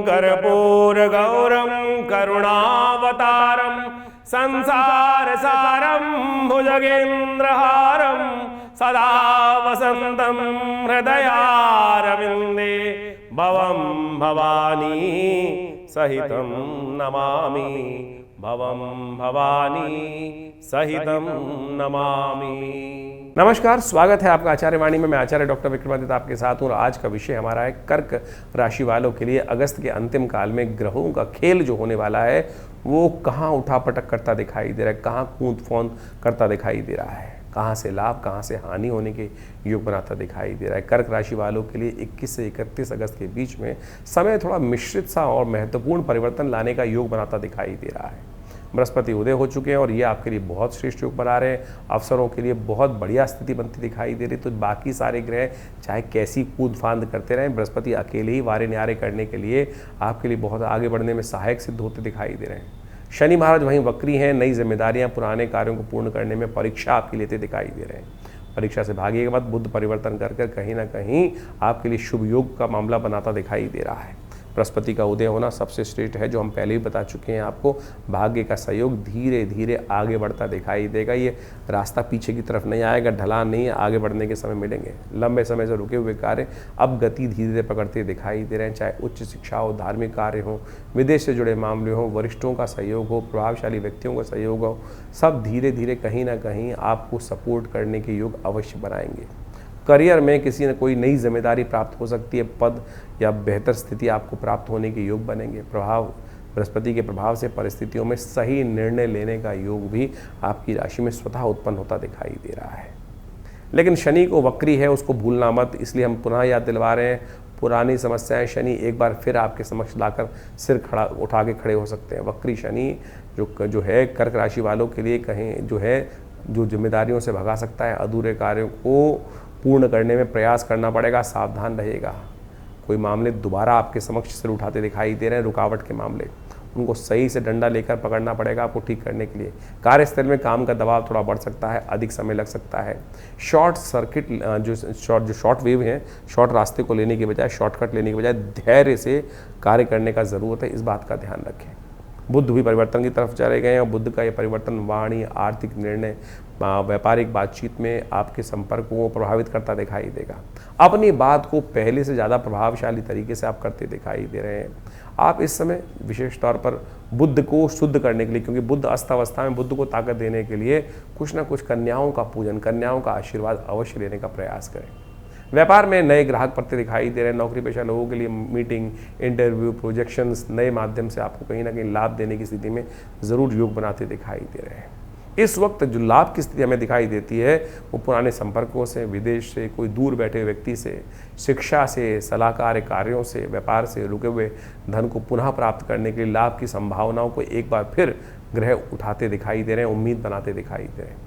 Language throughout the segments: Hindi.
कर्पूरगौरं करुणावतारं संसारसारं भुजगेन्द्रहारं सदा वसन्तं हृदयारविन्दे भवं भवानी सहितं नमामि। भवं भवानी सहितं नमामि। नमस्कार, स्वागत है आपका आचार्य वाणी में। मैं आचार्य डॉक्टर विक्रमादित्य आपके साथ हूँ और आज का विषय हमारा है कर्क राशि वालों के लिए अगस्त के अंतिम काल में ग्रहों का खेल जो होने वाला है वो कहाँ उठापटक करता दिखाई दे रहा है, कहाँ कूद फौंद करता दिखाई दे रहा है, कहाँ से लाभ कहाँ से हानि होने के योग बनाता दिखाई दे रहा है। कर्क राशि वालों के लिए 21 से 31 अगस्त के बीच में समय थोड़ा मिश्रित सा और महत्वपूर्ण परिवर्तन लाने का योग बनाता दिखाई दे रहा है। बृहस्पति उदय हो चुके हैं और ये आपके लिए बहुत श्रेष्ठ योग पर आ रहे हैं। अवसरों के लिए बहुत बढ़िया स्थिति बनती दिखाई दे रही। तो बाकी सारे ग्रह चाहे कैसी कूद फांद करते रहें, बृहस्पति अकेले ही वारे न्यारे करने के लिए आपके लिए बहुत आगे बढ़ने में सहायक सिद्ध होते दिखाई दे रहे हैं। शनि महाराज वहीं वक्री हैं, नई जिम्मेदारियां पुराने कार्यों को पूर्ण करने में परीक्षा आपकी लेते दिखाई दे रहे हैं। परीक्षा से भागिएगा मत, बुद्ध परिवर्तन कर कहीं ना कहीं आपके लिए शुभ योग का मामला बनाता दिखाई दे रहा है। बृहस्पति का उदय होना सबसे श्रेष्ठ है, जो हम पहले भी बता चुके हैं आपको। भाग्य का सहयोग धीरे धीरे आगे बढ़ता दिखाई देगा। ये रास्ता पीछे की तरफ नहीं आएगा, ढलान नहीं है, आगे बढ़ने के समय मिलेंगे। लंबे समय से रुके हुए कार्य अब गति धीरे धीरे पकड़ते दिखाई दे रहे हैं। चाहे उच्च शिक्षा हो, धार्मिक कार्य हो, विदेश से जुड़े मामले हो, वरिष्ठों का सहयोग हो, प्रभावशाली व्यक्तियों का सहयोग हो, सब धीरे धीरे कहीं ना कहीं आपको सपोर्ट करने के योग अवश्य बनाएंगे। करियर में किसी न कोई नई जिम्मेदारी प्राप्त हो सकती है, पद या बेहतर स्थिति आपको प्राप्त होने के योग बनेंगे। बृहस्पति के प्रभाव से परिस्थितियों में सही निर्णय लेने का योग भी आपकी राशि में स्वतः उत्पन्न होता दिखाई दे रहा है। लेकिन शनि को वक्री है, उसको भूलना मत, इसलिए हम पुनः याद दिलवा रहे हैं। पुरानी समस्याएं शनि एक बार फिर आपके समक्ष लाकर सिर खड़ा उठा के खड़े हो सकते हैं। वक्री शनि जो है कर्क राशि वालों के लिए कहीं जो जिम्मेदारियों से भगा सकता है, अधूरे कार्यों को पूर्ण करने में प्रयास करना पड़ेगा, सावधान रहेगा। कोई मामले दोबारा आपके समक्ष सिर उठाते दिखाई दे रहे हैं, रुकावट के मामले, उनको सही से डंडा लेकर पकड़ना पड़ेगा आपको ठीक करने के लिए। कार्यस्थल में काम का दबाव थोड़ा बढ़ सकता है, अधिक समय लग सकता है। शॉर्ट सर्किट जो शॉर्ट वेव हैं, शॉर्ट रास्ते को लेने के बजाय, शॉर्टकट लेने के बजाय धैर्य से कार्य करने का ज़रूरत है, इस बात का ध्यान रखें। बुद्ध भी परिवर्तन की तरफ चले गए हैं और बुद्ध का ये परिवर्तन वाणी, आर्थिक निर्णय, व्यापारिक बातचीत में आपके संपर्कों को प्रभावित करता दिखाई देगा। अपनी बात को पहले से ज़्यादा प्रभावशाली तरीके से आप करते दिखाई दे रहे हैं। आप इस समय विशेष तौर पर बुद्ध को शुद्ध करने के लिए, क्योंकि बुद्ध अस्त अवस्था में बुद्ध को ताकत देने के लिए कुछ ना कुछ कन्याओं का पूजन, कन्याओं का आशीर्वाद अवश्य लेने का प्रयास करें। व्यापार में नए ग्राहक पड़ते दिखाई दे रहे हैं। नौकरी पेशा लोगों के लिए मीटिंग, इंटरव्यू, प्रोजेक्शंस नए माध्यम से आपको कहीं ना कहीं लाभ देने की स्थिति में ज़रूर योग बनाते दिखाई दे रहे हैं। इस वक्त जो लाभ की स्थिति हमें दिखाई देती है वो पुराने संपर्कों से, विदेश से, कोई दूर बैठे हुए व्यक्ति से, शिक्षा से, सलाहकार कार्यों से, व्यापार से रुके हुए धन को पुनः प्राप्त करने के लिए लाभ की संभावनाओं को एक बार फिर ग्रह उठाते दिखाई दे रहे हैं, उम्मीद बनाते दिखाई दे रहे हैं।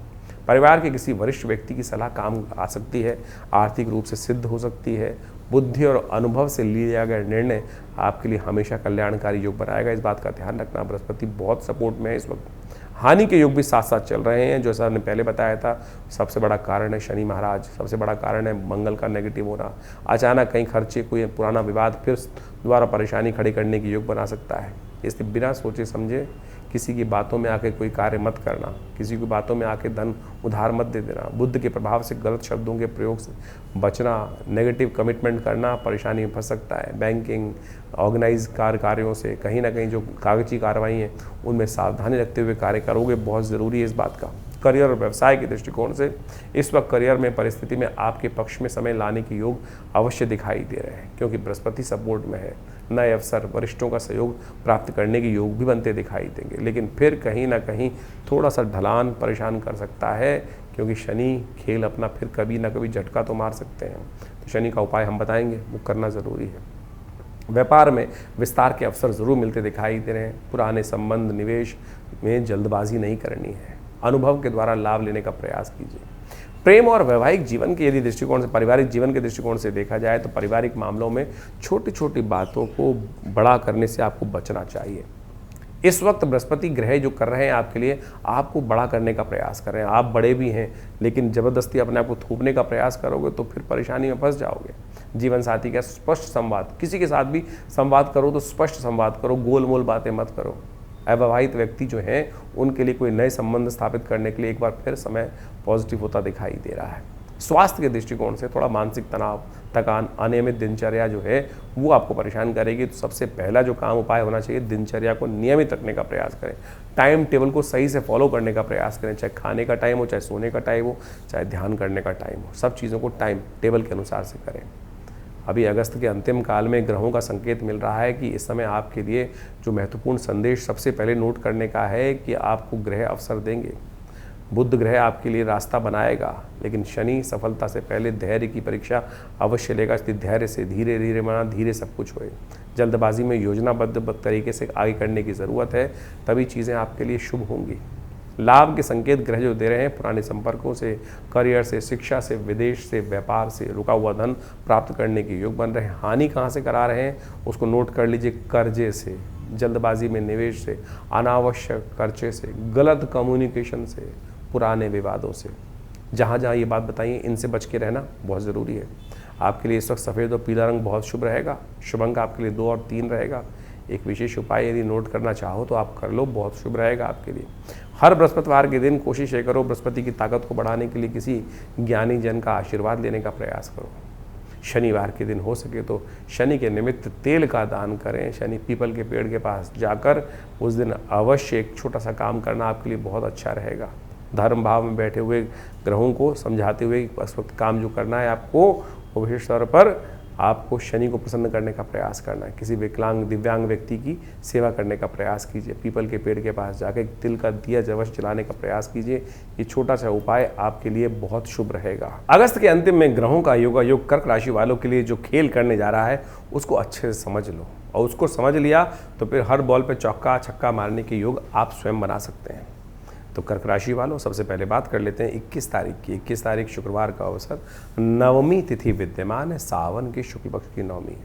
परिवार के किसी वरिष्ठ व्यक्ति की सलाह काम आ सकती है, आर्थिक रूप से सिद्ध हो सकती है। बुद्धि और अनुभव से लिया गया निर्णय आपके लिए हमेशा कल्याणकारी योग बनाएगा, इस बात का ध्यान रखना। बृहस्पति बहुत सपोर्ट में है इस वक्त। हानि के योग भी साथ साथ चल रहे हैं, जैसा हमने पहले बताया था। सबसे बड़ा कारण है शनि महाराज, सबसे बड़ा कारण है मंगल का नेगेटिव होना। अचानक कहीं खर्चे, कोई पुराना विवाद फिर दोबारा परेशानी खड़ी करने की योग बना सकता है। इसलिए बिना सोचे समझे किसी की बातों में आके कोई कार्य मत करना, किसी की बातों में आके धन उधार मत दे देना। बुद्ध के प्रभाव से गलत शब्दों के प्रयोग से बचना, नेगेटिव कमिटमेंट करना परेशानी में फंस सकता है। बैंकिंग, ऑर्गेनाइज कार्यों से कहीं ना कहीं जो कागजी कार्रवाई हैं उनमें सावधानी रखते हुए कार्य करोगे, बहुत ज़रूरी है इस बात का। करियर और व्यवसाय के दृष्टिकोण से इस वक्त करियर में परिस्थिति में आपके पक्ष में समय लाने के योग अवश्य दिखाई दे रहे हैं, क्योंकि बृहस्पति सपोर्ट में है। नए अवसर, वरिष्ठों का सहयोग प्राप्त करने के योग भी बनते दिखाई देंगे, लेकिन फिर कहीं ना कहीं थोड़ा सा ढलान परेशान कर सकता है, क्योंकि शनि खेल अपना फिर कभी ना कभी झटका तो मार सकते हैं। तो शनि का उपाय हम बताएंगे, वो करना ज़रूरी है। व्यापार में विस्तार के अवसर ज़रूर मिलते दिखाई दे रहे हैं। पुराने संबंध, निवेश में जल्दबाजी नहीं करनी है, अनुभव के द्वारा लाभ लेने का प्रयास कीजिए। प्रेम और वैवाहिक जीवन के यदि दृष्टिकोण से, पारिवारिक जीवन के दृष्टिकोण से देखा जाए तो पारिवारिक मामलों में छोटी छोटी बातों को बड़ा करने से आपको बचना चाहिए। इस वक्त बृहस्पति ग्रह जो कर रहे हैं आपके लिए, आपको बड़ा करने का प्रयास कर रहे हैं। आप बड़े भी हैं, लेकिन ज़बरदस्ती अपने आप को थोपने का प्रयास करोगे तो फिर परेशानी में फंस जाओगे। जीवन साथी का स्पष्ट संवाद, किसी के साथ भी संवाद करो तो स्पष्ट संवाद करो, गोल मोल बातें मत करो। अविवाहित व्यक्ति जो हैं उनके लिए कोई नए संबंध स्थापित करने के लिए एक बार फिर समय पॉजिटिव होता दिखाई दे रहा है। स्वास्थ्य के दृष्टिकोण से थोड़ा मानसिक तनाव, थकान, अनियमित दिनचर्या जो है वो आपको परेशान करेगी। तो सबसे पहला जो काम उपाय होना चाहिए, दिनचर्या को नियमित रखने का प्रयास करें, टाइम टेबल को सही से फॉलो करने का प्रयास करें, चाहे खाने का टाइम हो, चाहे सोने का टाइम हो, चाहे ध्यान करने का टाइम हो, सब चीज़ों को टाइम टेबल के अनुसार से करें। अभी अगस्त के अंतिम काल में ग्रहों का संकेत मिल रहा है कि इस समय आपके लिए जो महत्वपूर्ण संदेश सबसे पहले नोट करने का है कि आपको ग्रह अवसर देंगे। बुध ग्रह आपके लिए रास्ता बनाएगा, लेकिन शनि सफलता से पहले धैर्य की परीक्षा अवश्य लेगा। इसलिए धैर्य से धीरे धीरे माना धीरे सब कुछ होए। जल्दबाजी में योजनाबद्ध तरीके से आगे करने की ज़रूरत है, तभी चीज़ें आपके लिए शुभ होंगी। लाभ के संकेत ग्रह जो दे रहे हैं, पुराने संपर्कों से, करियर से, शिक्षा से, विदेश से, व्यापार से रुका हुआ धन प्राप्त करने के योग बन रहे हैं। हानि कहाँ से करा रहे हैं उसको नोट कर लीजिए, कर्जे से, जल्दबाजी में निवेश से, अनावश्यक खर्चे से, गलत कम्युनिकेशन से, पुराने विवादों से। जहाँ जहाँ ये बात बताइए इनसे बच के रहना बहुत ज़रूरी है। आपके लिए इस वक्त सफ़ेद और पीला रंग बहुत शुभ रहेगा। शुभ अंक आपके लिए 2 और 3 रहेगा। एक विशेष उपाय यदि नोट करना चाहो तो आप कर लो, बहुत शुभ रहेगा आपके लिए। हर बृहस्पतिवार के दिन कोशिश ये करो, बृहस्पति की ताकत को बढ़ाने के लिए किसी ज्ञानी जन का आशीर्वाद लेने का प्रयास करो। शनिवार के दिन हो सके तो शनि के निमित्त तेल का दान करें। शनि पीपल के पेड़ के पास जाकर उस दिन अवश्य एक छोटा सा काम करना आपके लिए बहुत अच्छा रहेगा। धर्म भाव में बैठे हुए ग्रहों को समझाते हुए इस वक्त काम जो करना है आपको, वो विशेष तौर पर आपको शनि को प्रसन्न करने का प्रयास करना है। किसी विकलांग दिव्यांग व्यक्ति की सेवा करने का प्रयास कीजिए। पीपल के पेड़ के पास जाकर तिल का दिया जवश जलाने का प्रयास कीजिए। ये छोटा सा उपाय आपके लिए बहुत शुभ रहेगा। अगस्त के अंतिम में ग्रहों का योग कर्क राशि वालों के लिए जो खेल करने जा रहा है उसको अच्छे से समझ लो, और उसको समझ लिया तो फिर हर बॉल पे चौका छक्का मारने के योग आप स्वयं बना सकते हैं। तो कर्क राशि वालों, सबसे पहले बात कर लेते हैं 21 तारीख की। 21 तारीख शुक्रवार का अवसर, नवमी तिथि विद्यमान है, सावन के शुक्ल पक्ष की नवमी।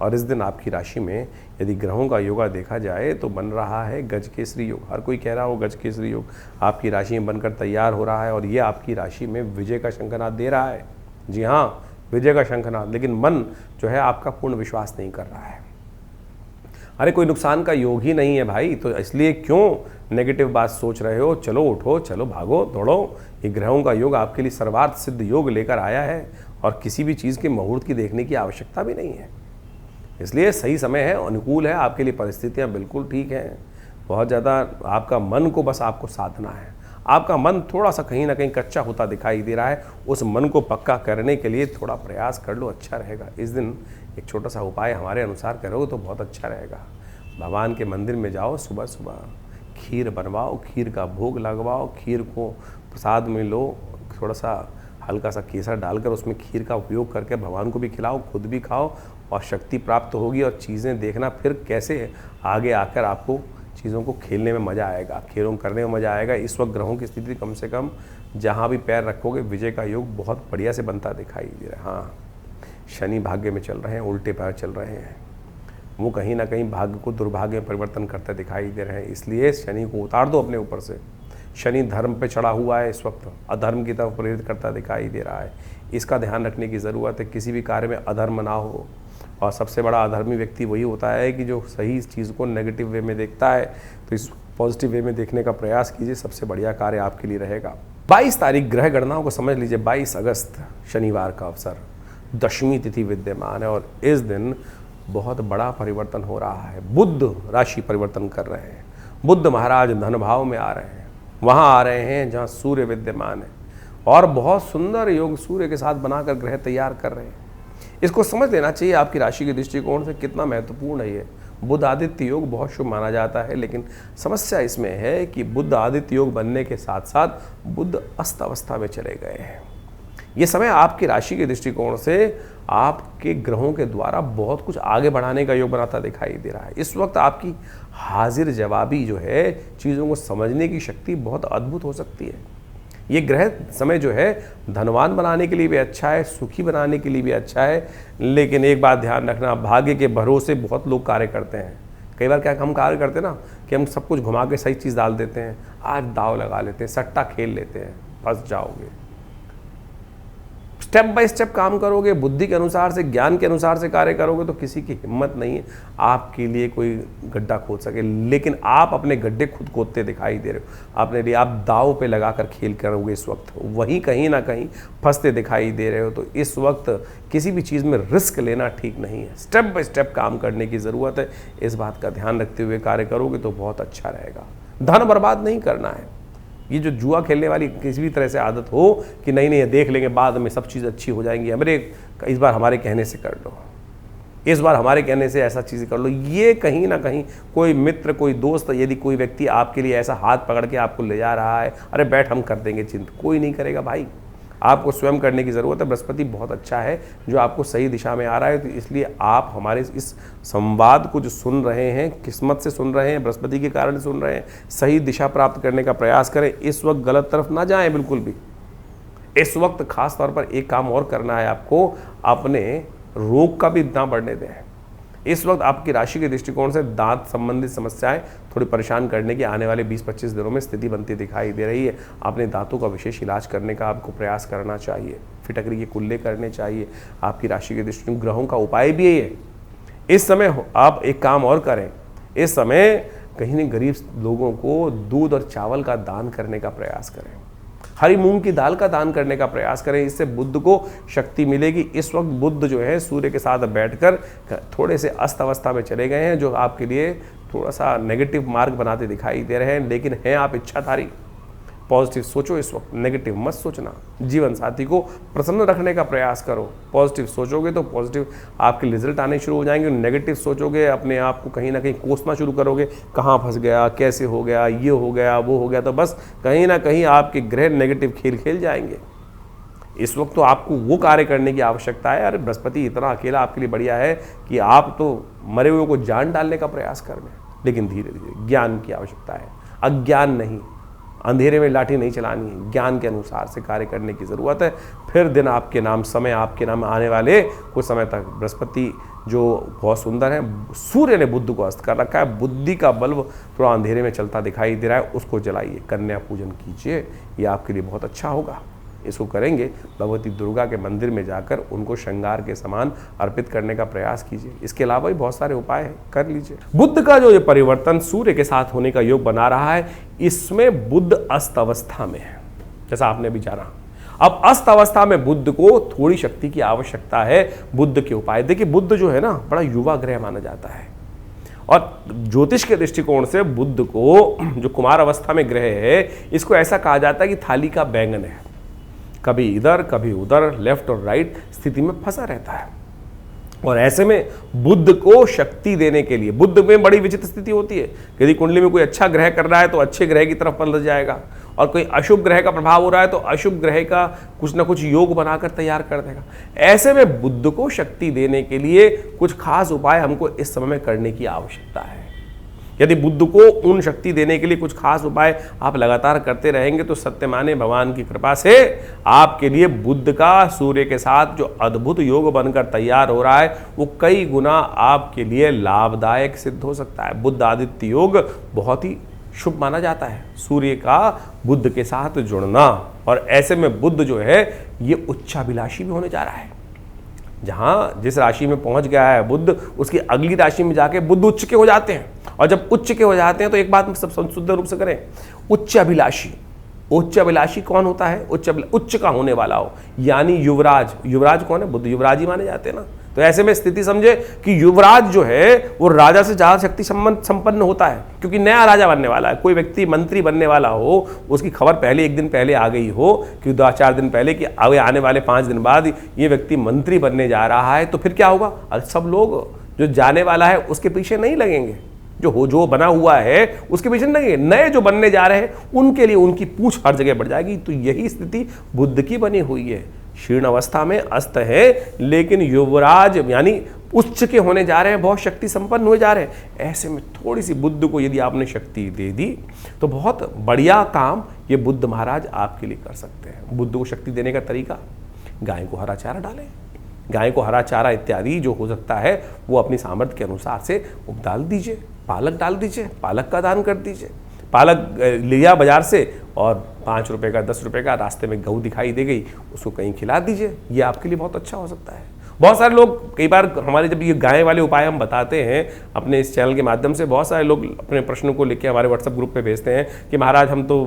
और इस दिन आपकी राशि में यदि ग्रहों का योगा देखा जाए तो बन रहा है गजकेसरी योग। हर कोई कह रहा हो गजकेसरी योग आपकी राशि में बनकर तैयार हो रहा है, और ये आपकी राशि में विजय का शंखनाद दे रहा है। जी हाँ, विजय का शंखनाद। लेकिन मन जो है आपका पूर्ण विश्वास नहीं कर रहा है। अरे कोई नुकसान का योग ही नहीं है भाई, तो इसलिए क्यों नेगेटिव बात सोच रहे हो? चलो उठो, चलो भागो दौड़ो। ये ग्रहों का योग आपके लिए सर्वार्थ सिद्ध योग लेकर आया है, और किसी भी चीज़ के मुहूर्त की देखने की आवश्यकता भी नहीं है। इसलिए सही समय है, अनुकूल है आपके लिए, परिस्थितियाँ बिल्कुल ठीक हैं। बहुत ज़्यादा आपका मन को बस आपको साधना है। आपका मन थोड़ा सा कहीं ना कहीं कच्चा होता दिखाई दे रहा है, उस मन को पक्का करने के लिए थोड़ा प्रयास कर लो, अच्छा रहेगा। इस दिन एक छोटा सा उपाय हमारे अनुसार करोगे तो बहुत अच्छा रहेगा। भगवान के मंदिर में जाओ, सुबह सुबह खीर बनवाओ, खीर का भोग लगवाओ, खीर को प्रसाद में लो, थोड़ा सा हल्का सा केसर डालकर उसमें खीर का उपयोग करके भगवान को भी खिलाओ, खुद भी खाओ, और शक्ति प्राप्त होगी। और चीज़ें देखना फिर कैसे आगे आकर आपको चीज़ों को खेलने में मज़ा आएगा, खेलों करने में मज़ा आएगा। इस वक्त ग्रहों की स्थिति कम से कम जहाँ भी पैर रखोगे विजय का योग बहुत बढ़िया से बनता दिखाई दे रहा है। हाँ, शनि भाग्य में चल रहे हैं, उल्टे पैर चल रहे हैं, वो कहीं ना कहीं भाग्य को दुर्भाग्य में परिवर्तन करते दिखाई दे रहे हैं। इसलिए शनि को उतार दो अपने ऊपर से। शनि धर्म पे चढ़ा हुआ है, इस वक्त अधर्म की तरफ प्रेरित करता दिखाई दे रहा है। इसका ध्यान रखने की ज़रूरत है, किसी भी कार्य में अधर्म ना हो। और सबसे बड़ा अधर्मी व्यक्ति वही होता है कि जो सही चीज़ को नेगेटिव वे में देखता है। तो इस पॉजिटिव वे में देखने का प्रयास कीजिए, सबसे बढ़िया कार्य आपके लिए रहेगा। 22 तारीख ग्रह गणनाओं को समझ लीजिए। 22 अगस्त शनिवार का अवसर, दशमी तिथि विद्यमान है, और इस दिन बहुत बड़ा परिवर्तन हो रहा है। बुध राशि परिवर्तन कर रहे हैं। बुध महाराज धन भाव में आ रहे हैं, वहाँ आ रहे हैं जहाँ सूर्य विद्यमान है, और बहुत सुंदर योग सूर्य के साथ बनाकर ग्रह तैयार कर रहे हैं। इसको समझ लेना चाहिए आपकी राशि के दृष्टिकोण से कितना महत्वपूर्ण है ये। बुध आदित्य योग बहुत शुभ माना जाता है, लेकिन समस्या इसमें है कि बुध आदित्य योग बनने के साथ साथ बुध अस्त अवस्था में चले गए हैं। ये समय आपकी राशि के दृष्टिकोण से आपके ग्रहों के द्वारा बहुत कुछ आगे बढ़ाने का योग बनाता दिखाई दे रहा है। इस वक्त आपकी हाजिर जवाबी जो है, चीज़ों को समझने की शक्ति बहुत अद्भुत हो सकती है। ये ग्रह समय जो है धनवान बनाने के लिए भी अच्छा है, सुखी बनाने के लिए भी अच्छा है। लेकिन एक बात ध्यान रखना, भाग्य के भरोसे बहुत लोग कार्य करते हैं। कई बार क्या हम कार्य करते हैं ना कि हम सब कुछ घुमा के सही चीज़ डाल देते हैं, आज दाव लगा लेते हैं, सट्टा खेल लेते हैं, फंस जाओगे। स्टेप बाय स्टेप काम करोगे, बुद्धि के अनुसार से, ज्ञान के अनुसार से कार्य करोगे तो किसी की हिम्मत नहीं है आपके लिए कोई गड्ढा खोद सके। लेकिन आप अपने गड्ढे खुद खोदते दिखाई दे रहे हो, अपने लिए आप दाव पे लगाकर खेल करोगे इस वक्त, वहीं कहीं ना कहीं फंसते दिखाई दे रहे हो। तो इस वक्त किसी भी चीज़ में रिस्क लेना ठीक नहीं है, स्टेप बाय स्टेप काम करने की ज़रूरत है। इस बात का ध्यान रखते हुए कार्य करोगे तो बहुत अच्छा रहेगा। धन बर्बाद नहीं करना है। ये जो जुआ खेलने वाली किसी भी तरह से आदत हो कि नहीं नहीं देख लेंगे बाद में सब चीज़ अच्छी हो जाएंगी, अरे इस बार हमारे कहने से कर लो, इस बार हमारे कहने से ऐसा चीज़ कर लो, ये कहीं ना कहीं कोई मित्र, कोई दोस्त, यदि कोई व्यक्ति आपके लिए ऐसा हाथ पकड़ के आपको ले जा रहा है, अरे बैठ हम कर देंगे, चिंता कोई नहीं करेगा भाई, आपको स्वयं करने की ज़रूरत है। बृहस्पति बहुत अच्छा है जो आपको सही दिशा में आ रहा है, तो इसलिए आप हमारे इस संवाद को जो सुन रहे हैं, किस्मत से सुन रहे हैं, बृहस्पति के कारण सुन रहे हैं, सही दिशा प्राप्त करने का प्रयास करें। इस वक्त गलत तरफ ना जाएं बिल्कुल भी। इस वक्त खास तौर पर एक काम और करना है आपको, अपने रोग का भी ना बढ़ने दें। इस वक्त आपकी राशि के दृष्टिकोण से दांत संबंधित समस्याएं थोड़ी परेशान करने की आने वाले 20-25 दिनों में स्थिति बनती दिखाई दे रही है। अपने दांतों का विशेष इलाज करने का आपको प्रयास करना चाहिए, फिटकरी के कुल्ले करने चाहिए। आपकी राशि के दृष्टिकोण ग्रहों का उपाय भी है। इस समय आप एक काम और करें, इस समय कहीं न गरीब लोगों को दूध और चावल का दान करने का प्रयास करें, हरी मूंग की दाल का दान करने का प्रयास करें, इससे बुध को शक्ति मिलेगी। इस वक्त बुध जो है सूर्य के साथ बैठकर थोड़े से अस्त अवस्था में चले गए हैं, जो आपके लिए थोड़ा सा नेगेटिव मार्ग बनाते दिखाई दे रहे हैं। लेकिन हैं आप इच्छाधारी, पॉजिटिव सोचो, इस वक्त नेगेटिव मत सोचना। जीवन साथी को प्रसन्न रखने का प्रयास करो, पॉजिटिव सोचोगे तो पॉजिटिव आपके रिजल्ट आने शुरू हो जाएंगे। नेगेटिव सोचोगे, अपने आप को कहीं ना कहीं कोसना शुरू करोगे, कहाँ फंस गया, कैसे हो गया, ये हो गया, वो हो गया, तो बस कहीं ना कहीं आपके ग्रह नेगेटिव खेल खेल जाएंगे। इस वक्त तो आपको वो कार्य करने की आवश्यकता है। अरे बृहस्पति इतना अकेला आपके लिए बढ़िया है कि आप तो मरे हुए को जान डालने का प्रयास कर रहे हैं, लेकिन धीरे धीरे ज्ञान की आवश्यकता है, अज्ञान नहीं, अंधेरे में लाठी नहीं चलानी है, ज्ञान के अनुसार से कार्य करने की ज़रूरत है। फिर दिन आपके नाम, समय आपके नाम आने वाले कुछ समय तक। बृहस्पति जो बहुत सुंदर है, सूर्य ने बुध को अस्त कर रखा है, बुद्धि का बल्ब थोड़ा अंधेरे में चलता दिखाई दे रहा है, उसको जलाइए, कन्या पूजन कीजिए, ये आपके लिए बहुत अच्छा होगा। इसको करेंगे भगवती दुर्गा के मंदिर में जाकर उनको श्रृंगार के समान अर्पित करने का प्रयास कीजिए। इसके अलावा भी बहुत सारे उपाय हैं, कर लीजिए। बुध का जो ये परिवर्तन सूर्य के साथ होने का योग बना रहा है, इसमें बुध अस्त अवस्था में है, जैसा आपने भी जाना। अब अस्त अवस्था में बुध को थोड़ी शक्ति की आवश्यकता है। बुध के उपाय देखिए, बुध जो है ना बड़ा युवा ग्रह माना जाता है, और ज्योतिष के दृष्टिकोण से बुध को जो कुमार अवस्था में ग्रह है, इसको ऐसा कहा जाता है कि थाली का बैंगन है, कभी इधर कभी उधर, लेफ्ट और राइट स्थिति में फंसा रहता है। और ऐसे में बुध को शक्ति देने के लिए, बुध में बड़ी विचित्र स्थिति होती है, यदि कुंडली में कोई अच्छा ग्रह कर रहा है तो अच्छे ग्रह की तरफ पलट जाएगा, और कोई अशुभ ग्रह का प्रभाव हो रहा है तो अशुभ ग्रह का कुछ ना कुछ योग बनाकर तैयार कर देगा। ऐसे में बुध को शक्ति देने के लिए कुछ खास उपाय हमको इस समय में करने की आवश्यकता है। यदि बुध को उन शक्ति देने के लिए कुछ खास उपाय आप लगातार करते रहेंगे तो सत्य माने भगवान की कृपा से आपके लिए बुध का सूर्य के साथ जो अद्भुत योग बनकर तैयार हो रहा है, वो कई गुना आपके लिए लाभदायक सिद्ध हो सकता है। बुध आदित्य योग बहुत ही शुभ माना जाता है, सूर्य का बुध के साथ जुड़ना। और ऐसे में बुध जो है ये उच्चाभिलाषी भी होने जा रहा है। जहां जिस राशि में पहुंच गया है बुध, उसकी अगली राशि में जाके बुध उच्च के हो जाते हैं। और जब उच्च के हो जाते हैं तो एक बात में सब शुद्ध रूप से करें, उच्च अभिलाषी। उच्च अभिलाषी कौन होता है? उच्च का होने वाला हो, यानी युवराज। युवराज कौन है? बुध युवराज ही माने जाते हैं ना। तो ऐसे में स्थिति समझे कि युवराज जो है वो राजा से ज्यादा शक्ति संपन्न होता है, क्योंकि नया राजा बनने वाला है। कोई व्यक्ति मंत्री बनने वाला हो, उसकी खबर पहले एक दिन पहले आ गई हो कि 2-4 दिन पहले कि आने वाले 5 दिन बाद ये व्यक्ति मंत्री बनने जा रहा है, तो फिर क्या होगा? सब लोग जो जाने वाला है उसके पीछे नहीं लगेंगे, जो बना हुआ है उसके पीछे नहीं लगेंगे। नए जो बनने जा रहे हैं उनके लिए उनकी पूछ हर जगह बढ़ जाएगी। तो यही स्थिति बुध की बनी हुई है। क्षीण अवस्था में अस्त है, लेकिन युवराज यानी उच्च के होने जा रहे हैं, बहुत शक्ति संपन्न हुए जा रहे हैं। ऐसे में थोड़ी सी बुध को यदि आपने शक्ति दे दी तो बहुत बढ़िया काम ये बुध महाराज आपके लिए कर सकते हैं। बुध को शक्ति देने का तरीका, गाय को हरा चारा डालें। गाय को हरा चारा इत्यादि जो हो सकता है वो अपनी सामर्थ्य के अनुसार से डाल दीजिए। पालक डाल दीजिए, पालक का दान कर दीजिए। पालक लिया बाजार से, और 5 रुपये का 10 रुपये का रास्ते में गऊ दिखाई दे गई, उसको कहीं खिला दीजिए, ये आपके लिए बहुत अच्छा हो सकता है। बहुत सारे लोग, कई बार हमारे जब ये गाय वाले उपाय हम बताते हैं अपने इस चैनल के माध्यम से, बहुत सारे लोग अपने प्रश्नों को लेकर हमारे व्हाट्सएप ग्रुप पे भेजते हैं कि महाराज हम तो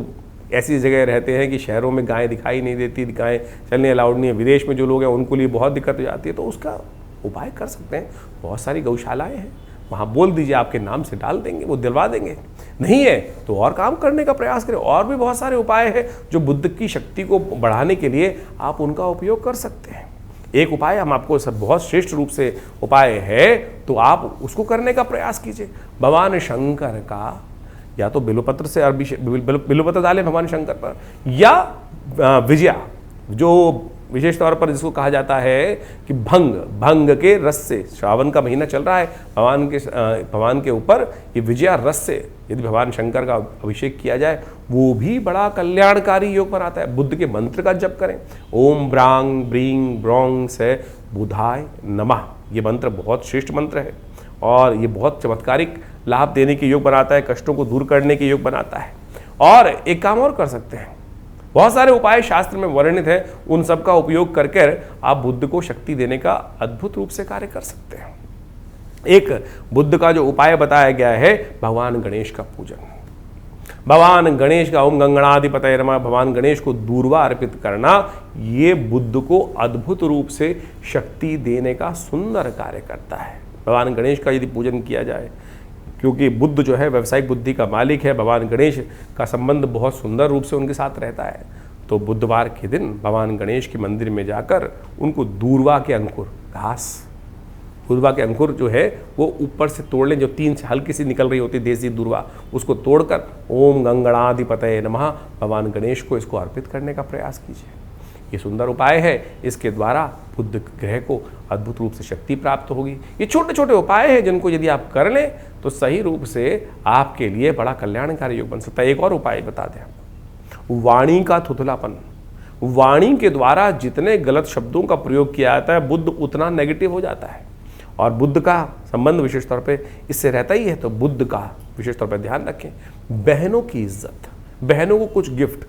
ऐसी जगह रहते हैं कि शहरों में गाय दिखाई नहीं देती, गाय चलने अलाउड नहीं है, विदेश में जो लोग हैं उनको लिए बहुत दिक्कत हो जाती है, तो उसका उपाय कर सकते हैं। बहुत सारी गौशालाएँ हैं, वहाँ बोल दीजिए आपके नाम से डाल देंगे, वो दिलवा देंगे। नहीं है तो और काम करने का प्रयास करें। और भी बहुत सारे उपाय हैं जो बुद्ध की शक्ति को बढ़ाने के लिए आप उनका उपयोग कर सकते हैं। एक उपाय हम आपको सब बहुत श्रेष्ठ रूप से उपाय है, तो आप उसको करने का प्रयास कीजिए। भगवान शंकर का या तो बिल्वपत्र से अरबी बिल्वपत्र डालें भगवान शंकर पर, या विजया, जो विशेष तौर पर जिसको कहा जाता है कि भंग के रस से, श्रावण का महीना चल रहा है, भगवान के ऊपर ये विजया रस से यदि भगवान शंकर का अभिषेक किया जाए, वो भी बड़ा कल्याणकारी योग बनाता है। बुद्ध के मंत्र का जप करें, ओम ब्रांग ब्रींग ब्रोंग से बुधाय नमः, ये मंत्र बहुत श्रेष्ठ मंत्र है और ये बहुत चमत्कारिक लाभ देने के योग बनाता है, कष्टों को दूर करने के योग बनाता है। और एक काम और कर सकते हैं, बहुत सारे उपाय शास्त्र में वर्णित हैं, उन सब का उपयोग करके आप बुद्ध को शक्ति देने का अद्भुत रूप से कार्य कर सकते हैं। एक बुद्ध का जो उपाय बताया गया है, भगवान गणेश का पूजन। भगवान गणेश का ओम गंगणाधिपतये नमः, भगवान गणेश को दूर्वा अर्पित करना, ये बुद्ध को अद्भुत रूप से शक्ति देने का सुंदर कार्य करता है। भगवान गणेश का यदि पूजन किया जाए, क्योंकि बुद्ध जो है व्यवसायिक बुद्धि का मालिक है, भगवान गणेश का संबंध बहुत सुंदर रूप से उनके साथ रहता है, तो बुधवार के दिन भगवान गणेश के मंदिर में जाकर उनको दूर्वा के अंकुर, घास, दूर्वा के अंकुर जो है वो ऊपर से तोड़ लें, जो 3 से हल्की सी निकल रही होती है देसी दूर्वा, उसको तोड़कर ओम गंगणाधिपतये नमः भगवान गणेश को इसको अर्पित करने का प्रयास कीजिए। ये सुंदर उपाय है, इसके द्वारा बुद्ध ग्रह को अद्भुत रूप से शक्ति प्राप्त होगी। ये छोटे छोटे उपाय हैं जिनको यदि आप कर लें तो सही रूप से आपके लिए बड़ा कल्याणकारी योग बन सकता है। एक और उपाय बता दें, वाणी का थुथलापन। वाणी के द्वारा जितने गलत शब्दों का प्रयोग किया जाता है, बुद्ध उतना नेगेटिव हो जाता है, और बुद्ध का संबंध विशेष तौर पे इससे रहता ही है। तो बुद्ध का विशेष तौर पे ध्यान रखें। बहनों की इज्जत, बहनों को कुछ गिफ्ट,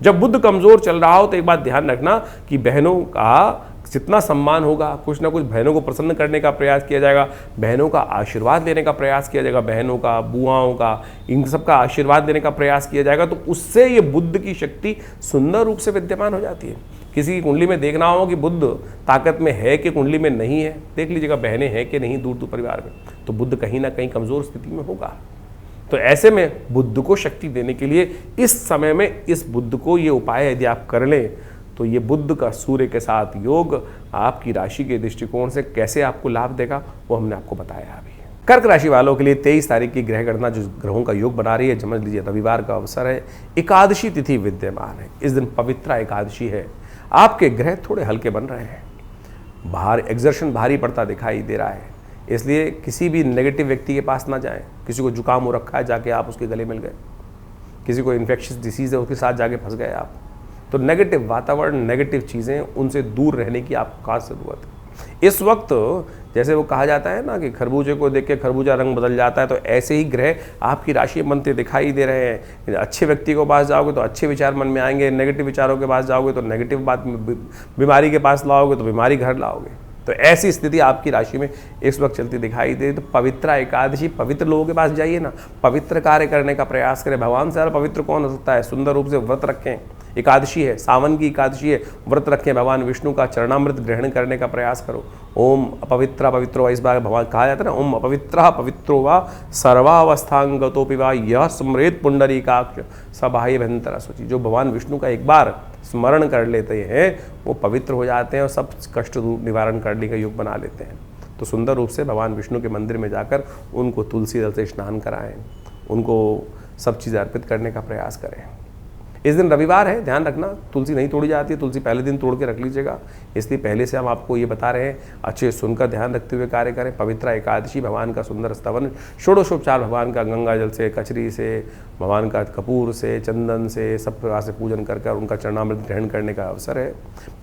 जब बुद्ध कमजोर चल रहा हो तो एक बात ध्यान रखना कि बहनों का जितना सम्मान होगा, कुछ ना कुछ बहनों को प्रसन्न करने का प्रयास किया जाएगा, बहनों का आशीर्वाद लेने का प्रयास किया जाएगा, बहनों का, बुआओं का, इन सब का आशीर्वाद देने का प्रयास किया जाएगा, तो उससे ये बुद्ध की शक्ति सुंदर रूप से विद्यमान हो जाती है। किसी की कुंडली में देखना हो कि बुद्ध ताकत में है कि कुंडली में नहीं है, देख लीजिएगा बहनें हैं कि नहीं दूर दूर परिवार में, तो बुद्ध कहीं ना कहीं कमजोर स्थिति में होगा। तो ऐसे में बुद्ध को शक्ति देने के लिए इस समय में इस बुद्ध को ये उपाय यदि आप कर लें, तो ये बुद्ध का सूर्य के साथ योग आपकी राशि के दृष्टिकोण से कैसे आपको लाभ देगा वो हमने आपको बताया अभी। कर्क राशि वालों के लिए 23 तारीख की ग्रह गणना जो ग्रहों का योग बना रही है, समझ लीजिए रविवार का अवसर है, एकादशी तिथि विद्यमान है, इस दिन पवित्रा एकादशी है। आपके ग्रह थोड़े हल्के बन रहे हैं, बाहर एग्जर्शन भारी पड़ता दिखाई दे रहा है, इसलिए किसी भी नेगेटिव व्यक्ति के पास ना जाएं। किसी को जुकाम हो रखा है, जाके आप उसके गले मिल गए, किसी को इन्फेक्शियस डिसीज़ है उसके साथ जाके फंस गए आप, तो नेगेटिव वातावरण, नेगेटिव चीज़ें, उनसे दूर रहने की आपको खास ज़रूरत है। इस वक्त जैसे वो कहा जाता है ना कि खरबूजे को देख के खरबूजा रंग बदल जाता है, तो ऐसे ही ग्रह आपकी राशि में बनते दिखाई दे रहे हैं। अच्छे व्यक्ति के पास जाओगे तो अच्छे विचार मन में आएंगे, नेगेटिव विचारों के पास जाओगे तो नेगेटिव बात, बीमारी के पास लाओगे तो बीमारी घर लाओगे। तो ऐसी स्थिति आपकी राशि में इस वक्त चलती दिखाई दे। तो पवित्रा एकादशी, पवित्र लोगों के पास जाइए ना, पवित्र कार्य करने का प्रयास करें। भगवान से ज़्यादा पवित्र कौन हो सकता है? सुंदर रूप से व्रत रखें, एकादशी है, सावन की एकादशी है, व्रत रखें, भगवान विष्णु का चरणामृत ग्रहण करने का प्रयास करो। ओम अपवित्रा पवित्रो, इस बार भगवान कहा जाता है ना, ओम अपवित्रा पवित्रो वा सर्वावस्थांगतोपि वा यह स्मृत पुंडरीकाक्ष सबाह्य भयंतरा सूचि। जो भगवान विष्णु का एक बार स्मरण कर लेते हैं वो पवित्र हो जाते हैं और सब कष्ट निवारण करने का योग बना लेते हैं। तो सुंदर रूप से भगवान विष्णु के मंदिर में जाकर उनको तुलसी जल से स्नान कराएं, उनको सब चीज़ें अर्पित करने का प्रयास करें। इस दिन रविवार है, ध्यान रखना तुलसी नहीं तोड़ी जाती है, तुलसी पहले दिन तोड़ के रख लीजिएगा, इसलिए पहले से हम आपको ये बता रहे हैं। अच्छे सुनकर ध्यान रखते हुए कार्य करें। पवित्रा एकादशी, भगवान का सुंदर स्तवन, षोडशोपचार भगवान का गंगा जल से, कचरी से, भगवान का कपूर से, चंदन से, सब प्रकार से पूजन कर उनका चरणामृत ग्रहण करने का अवसर है।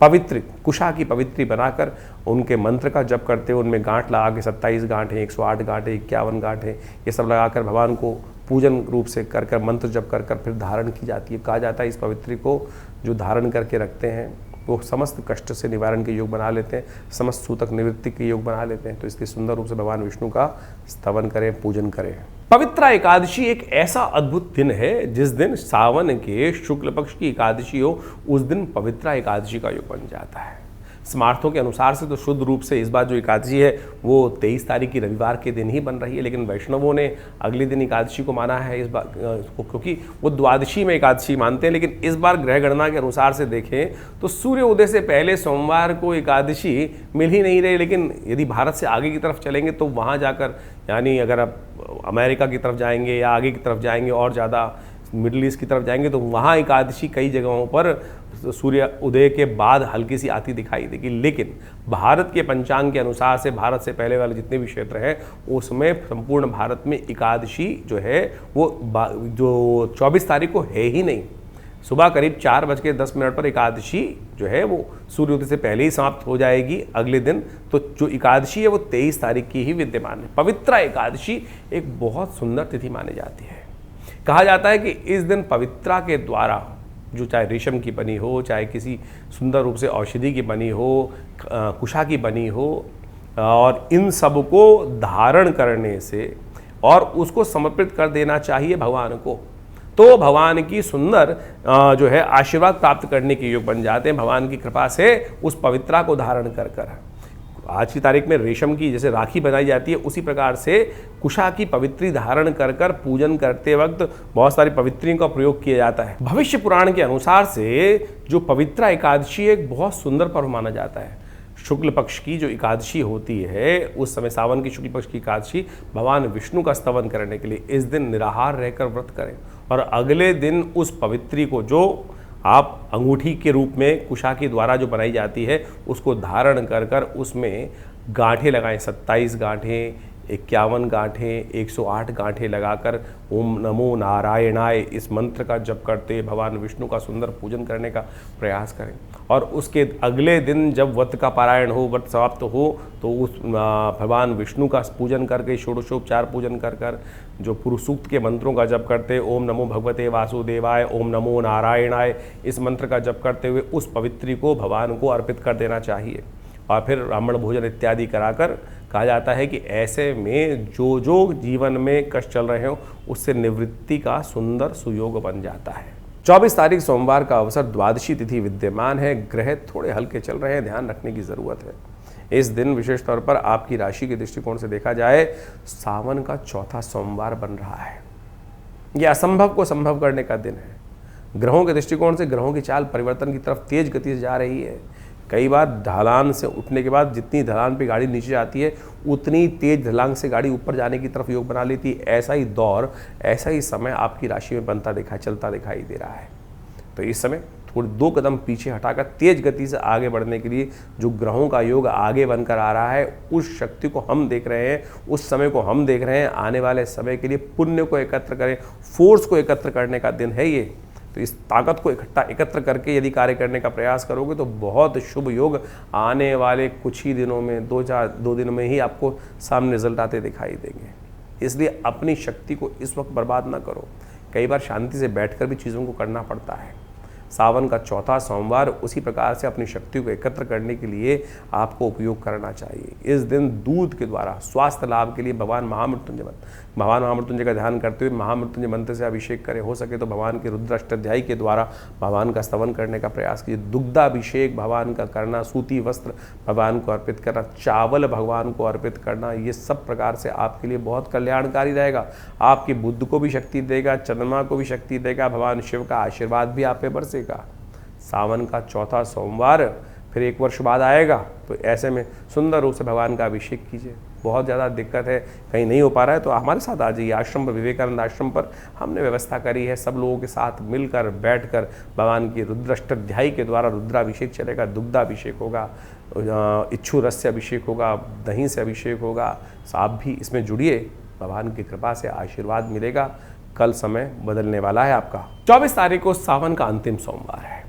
पवित्र कुशा की पवित्री बनाकर उनके मंत्र का जप करते हुए उनमें गांठ लगा के 27 गांठ है, 108 गांठ है, 51 गांठ है, ये सब लगाकर भगवान को पूजन रूप से कर कर मंत्र जप कर कर फिर धारण की जाती है। कहा जाता है इस पवित्री को जो धारण करके रखते हैं वो समस्त कष्ट से निवारण के योग बना लेते हैं, समस्त सूतक निवृत्ति के योग बना लेते हैं। तो इसलिए सुंदर रूप से भगवान विष्णु का स्तवन करें, पूजन करें। पवित्रा एकादशी एक ऐसा अद्भुत दिन है जिस दिन सावन के शुक्ल पक्ष की एकादशी हो, उस दिन पवित्रा एकादशी का योग बन जाता है। स्मार्थों के अनुसार से तो शुद्ध रूप से इस बार जो एकादशी है वो 23 तारीख की रविवार के दिन ही बन रही है, लेकिन वैष्णवों ने अगले दिन एकादशी को माना है इस बार क्योंकि वो द्वादशी में एकादशी मानते हैं। लेकिन इस बार ग्रह गणना के अनुसार से देखें तो सूर्य उदय से पहले सोमवार को एकादशी मिल ही नहीं रही। लेकिन यदि भारत से आगे की तरफ चलेंगे तो वहाँ जाकर, यानी अगर आप अमेरिका की तरफ जाएंगे या आगे की तरफ जाएंगे और ज़्यादा मिडल ईस्ट की तरफ जाएंगे तो वहाँ एकादशी कई जगहों पर सूर्य उदय के बाद हल्की सी आती दिखाई देगी। लेकिन भारत के पंचांग के अनुसार से भारत से पहले वाले जितने भी क्षेत्र हैं उसमें संपूर्ण भारत में एकादशी जो है वो जो 24 तारीख को है ही नहीं। सुबह करीब 4:10 पर एकादशी जो है वो सूर्योदय से पहले ही समाप्त हो जाएगी अगले दिन। तो जो एकादशी है वो 23 तारीख की ही विद्यमान है। पवित्रा एकादशी एक बहुत सुंदर तिथि मानी जाती है। कहा जाता है कि इस दिन पवित्रा के द्वारा, जो चाहे रेशम की बनी हो, चाहे किसी सुंदर रूप से औषधि की बनी हो, कुशा की बनी हो, और इन सब को धारण करने से और उसको समर्पित कर देना चाहिए भगवान को, तो भगवान की सुंदर जो है आशीर्वाद प्राप्त करने के योग बन जाते हैं भगवान की कृपा से उस पवित्रा को धारण कर कर। आज की तारीख में रेशम की जैसे राखी बनाई जाती है, उसी प्रकार से कुशा की पवित्री धारण कर कर पूजन करते वक्त बहुत सारी पवित्रियों का प्रयोग किया जाता है। भविष्य पुराण के अनुसार से जो पवित्रा एकादशी एक बहुत सुंदर पर्व माना जाता है। शुक्ल पक्ष की जो एकादशी होती है उस समय, सावन की शुक्ल पक्ष की एकादशी, भगवान विष्णु का स्तवन करने के लिए इस दिन निराहार रहकर व्रत करें और अगले दिन उस पवित्री को जो आप अंगूठी के रूप में कुशा के द्वारा जो बनाई जाती है उसको धारण कर कर उसमें गांठें लगाएं। 27 गांठें, 51 गांठें, 108 गांठें लगाकर ओम नमो नारायणाय इस मंत्र का जप करते भगवान विष्णु का सुंदर पूजन करने का प्रयास करें। और उसके अगले दिन जब व्रत का पारायण हो, व्रत समाप्त हो, तो उस भगवान विष्णु का पूजन करके षोडशोपचार पूजन कर कर जो पुरुष सूक्त के मंत्रों का जप करते ओम नमो भगवते वासुदेवाय, ओम नमो नारायणाय इस मंत्र का जप करते हुए उस पवित्री को भगवान को अर्पित कर देना चाहिए। और फिर ब्राह्मण भोजन इत्यादि कराकर कहा जाता है कि ऐसे में जो जो जीवन में कष्ट चल रहे हो उससे निवृत्ति का सुंदर सुयोग बन जाता है। 24 तारीख सोमवार का अवसर द्वादशी तिथि विद्यमान है। ग्रह थोड़े हल्के चल रहे हैं, ध्यान रखने की ज़रूरत है। इस दिन विशेष तौर पर आपकी राशि के दृष्टिकोण से देखा जाए सावन का चौथा सोमवार बन रहा है। यह असंभव को संभव करने का दिन है। ग्रहों के दृष्टिकोण से ग्रहों की चाल परिवर्तन की तरफ तेज गति से जा रही है। कई बार ढलान से उठने के बाद जितनी ढलान पे गाड़ी नीचे जाती है उतनी तेज ढलान से गाड़ी ऊपर जाने की तरफ योग बना लेती है। ऐसा ही दौर, ऐसा ही समय आपकी राशि में चलता दिखाई दे रहा है। तो इस समय थोड़ी 2 कदम पीछे हटाकर तेज गति से आगे बढ़ने के लिए जो ग्रहों का योग आगे बनकर आ रहा है उस शक्ति को हम देख रहे हैं, उस समय को हम देख रहे हैं। आने वाले समय के लिए पुण्य को एकत्र करें, फोर्स को एकत्र करने का दिन है ये। तो इस ताकत को एकत्र करके यदि कार्य करने का प्रयास करोगे तो बहुत शुभ योग आने वाले कुछ ही दिनों में, 2 दिन में ही आपको सामने रिजल्ट आते दिखाई देंगे। इसलिए अपनी शक्ति को इस वक्त बर्बाद ना करो। कई बार शांति से बैठकर भी चीज़ों को करना पड़ता है। सावन का चौथा सोमवार उसी प्रकार से अपनी शक्ति को एकत्र करने के लिए आपको उपयोग करना चाहिए। इस दिन दूध के द्वारा स्वास्थ्य लाभ के लिए भगवान महामृत्युंजय का ध्यान करते हुए महामृत्युंजय मंत्र से अभिषेक करें। हो सके तो भगवान के रुद्र अष्टाध्यायी के द्वारा भगवान का स्तवन करने का प्रयास कीजिए। दुग्धाभिषेक भगवान का करना, सूती वस्त्र भगवान को अर्पित करना, चावल भगवान को अर्पित करना, ये सब प्रकार से आपके लिए बहुत कल्याणकारी रहेगा। आपकी बुद्ध को भी शक्ति देगा, चंद्रमा को भी शक्ति देगा। भगवान शिव का आशीर्वाद भी आप पे बरसेगा। सावन का चौथा सोमवार फिर 1 वर्ष बाद आएगा, तो ऐसे में सुंदर रूप से भगवान का अभिषेक कीजिए। बहुत ज़्यादा दिक्कत है, कहीं नहीं हो पा रहा है तो हमारे साथ आ जाइए आश्रम पर, विवेकानंद आश्रम पर हमने व्यवस्था करी है। सब लोगों के साथ मिलकर बैठकर भगवान की रुद्राष्टाध्यायी के द्वारा रुद्राभिषेक चलेगा, दुग्धाभिषेक होगा, इच्छू रस से अभिषेक होगा, दही से अभिषेक होगा। तो आप भी इसमें जुड़िए, भगवान की कृपा से आशीर्वाद मिलेगा। कल समय बदलने वाला है आपका। 24 तारीख को सावन का अंतिम सोमवार है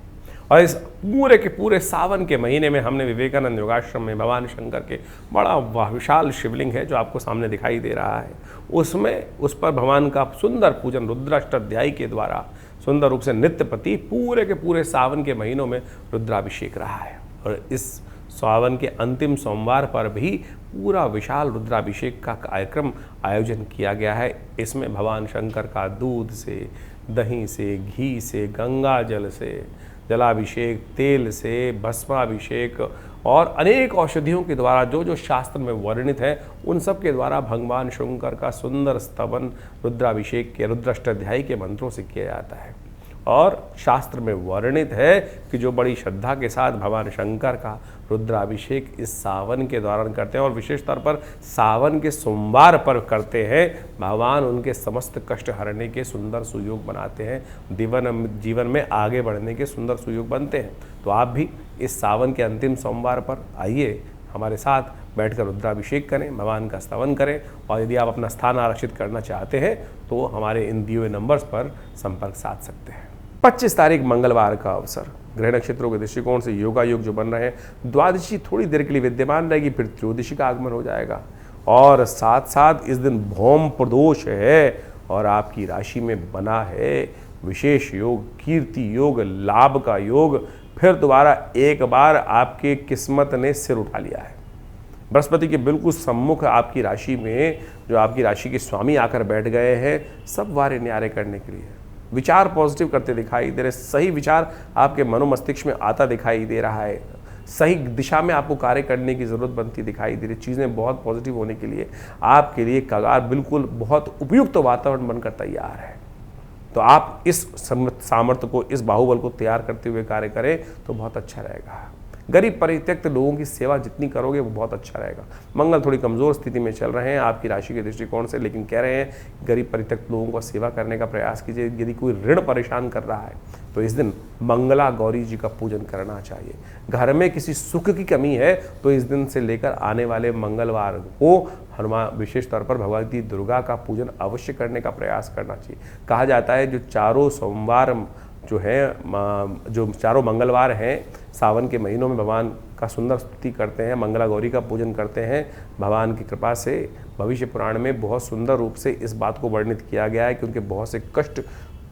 और इस पूरे के पूरे सावन के महीने में हमने विवेकानंद योगाश्रम में भगवान शंकर के बड़ा विशाल शिवलिंग है जो आपको सामने दिखाई दे रहा है, उसमें उस पर भगवान का सुंदर पूजन रुद्राष्टाध्यायी के द्वारा सुंदर रूप से नित्यपति पूरे के पूरे सावन के महीनों में रुद्राभिषेक रहा है। और इस सावन के अंतिम सोमवार पर भी पूरा विशाल रुद्राभिषेक का कार्यक्रम आयोजन किया गया है। इसमें भगवान शंकर का दूध से, दही से, घी से, गंगा जल से, जलाभिषेक, तेल से, भस्माभिषेक और अनेक औषधियों के द्वारा जो जो शास्त्र में वर्णित है उन सब के द्वारा भगवान शंकर का सुंदर स्तवन रुद्राभिषेक के रुद्राष्टाध्यायी के मंत्रों से किया जाता है। और शास्त्र में वर्णित है कि जो बड़ी श्रद्धा के साथ भगवान शंकर का रुद्राभिषेक इस सावन के दौरान करते हैं और विशेष तौर पर सावन के सोमवार पर करते हैं, भगवान उनके समस्त कष्ट हरने के सुंदर सुयोग बनाते हैं, जीवन में आगे बढ़ने के सुंदर सुयोग बनते हैं। तो आप भी इस सावन के अंतिम सोमवार पर आइए, हमारे साथ बैठकर रुद्राभिषेक करें, भगवान का स्तवन करें। और यदि आप अपना स्थान आरक्षित करना चाहते हैं तो हमारे इन दिए हुए नंबर्स पर संपर्क साध सकते हैं। 25 तारीख मंगलवार का अवसर, ग्रह नक्षत्रों के दृष्टिकोण से योगा योग जो बन रहे हैं, द्वादशी थोड़ी देर के लिए विद्यमान रहेगी, फिर त्रयोदशी का आगमन हो जाएगा। और साथ साथ इस दिन भौम प्रदोष है और आपकी राशि में बना है विशेष योग, कीर्ति योग, लाभ का योग। फिर दोबारा एक बार आपके किस्मत ने सिर उठा लिया है। बृहस्पति के बिल्कुल सम्मुख आपकी राशि में जो आपकी राशि के स्वामी आकर बैठ गए हैं, सब वारे न्यारे करने के लिए विचार पॉजिटिव करते दिखाई दे रहे, सही विचार आपके मनोमस्तिष्क में आता दिखाई दे रहा है, सही दिशा में आपको कार्य करने की ज़रूरत बनती दिखाई दे रही, चीज़ें बहुत पॉजिटिव होने के लिए आपके लिए कगार बिल्कुल बहुत उपयुक्त वातावरण बनकर तैयार है। तो आप इस सामर्थ्य को, इस बाहुबल को तैयार करते हुए कार्य करें तो बहुत अच्छा रहेगा। गरीब परित्यक्त लोगों की सेवा जितनी करोगे वो बहुत अच्छा रहेगा। मंगल थोड़ी कमज़ोर स्थिति में चल रहे हैं आपकी राशि के दृष्टिकोण से, लेकिन कह रहे हैं गरीब परित्यक्त लोगों को सेवा करने का प्रयास कीजिए। यदि कोई ऋण परेशान कर रहा है तो इस दिन मंगला गौरी जी का पूजन करना चाहिए। घर में किसी सुख की कमी है तो इस दिन से लेकर आने वाले मंगलवार को हनुमान विशेष तौर पर भगवती दुर्गा का पूजन अवश्य करने का प्रयास करना चाहिए। कहा जाता है जो चारों सोमवार जो है, जो चारों मंगलवार हैं सावन के महीनों में भगवान का सुंदर स्तुति करते हैं, मंगला गौरी का पूजन करते हैं, भगवान की कृपा से भविष्य पुराण में बहुत सुंदर रूप से इस बात को वर्णित किया गया है कि उनके बहुत से कष्ट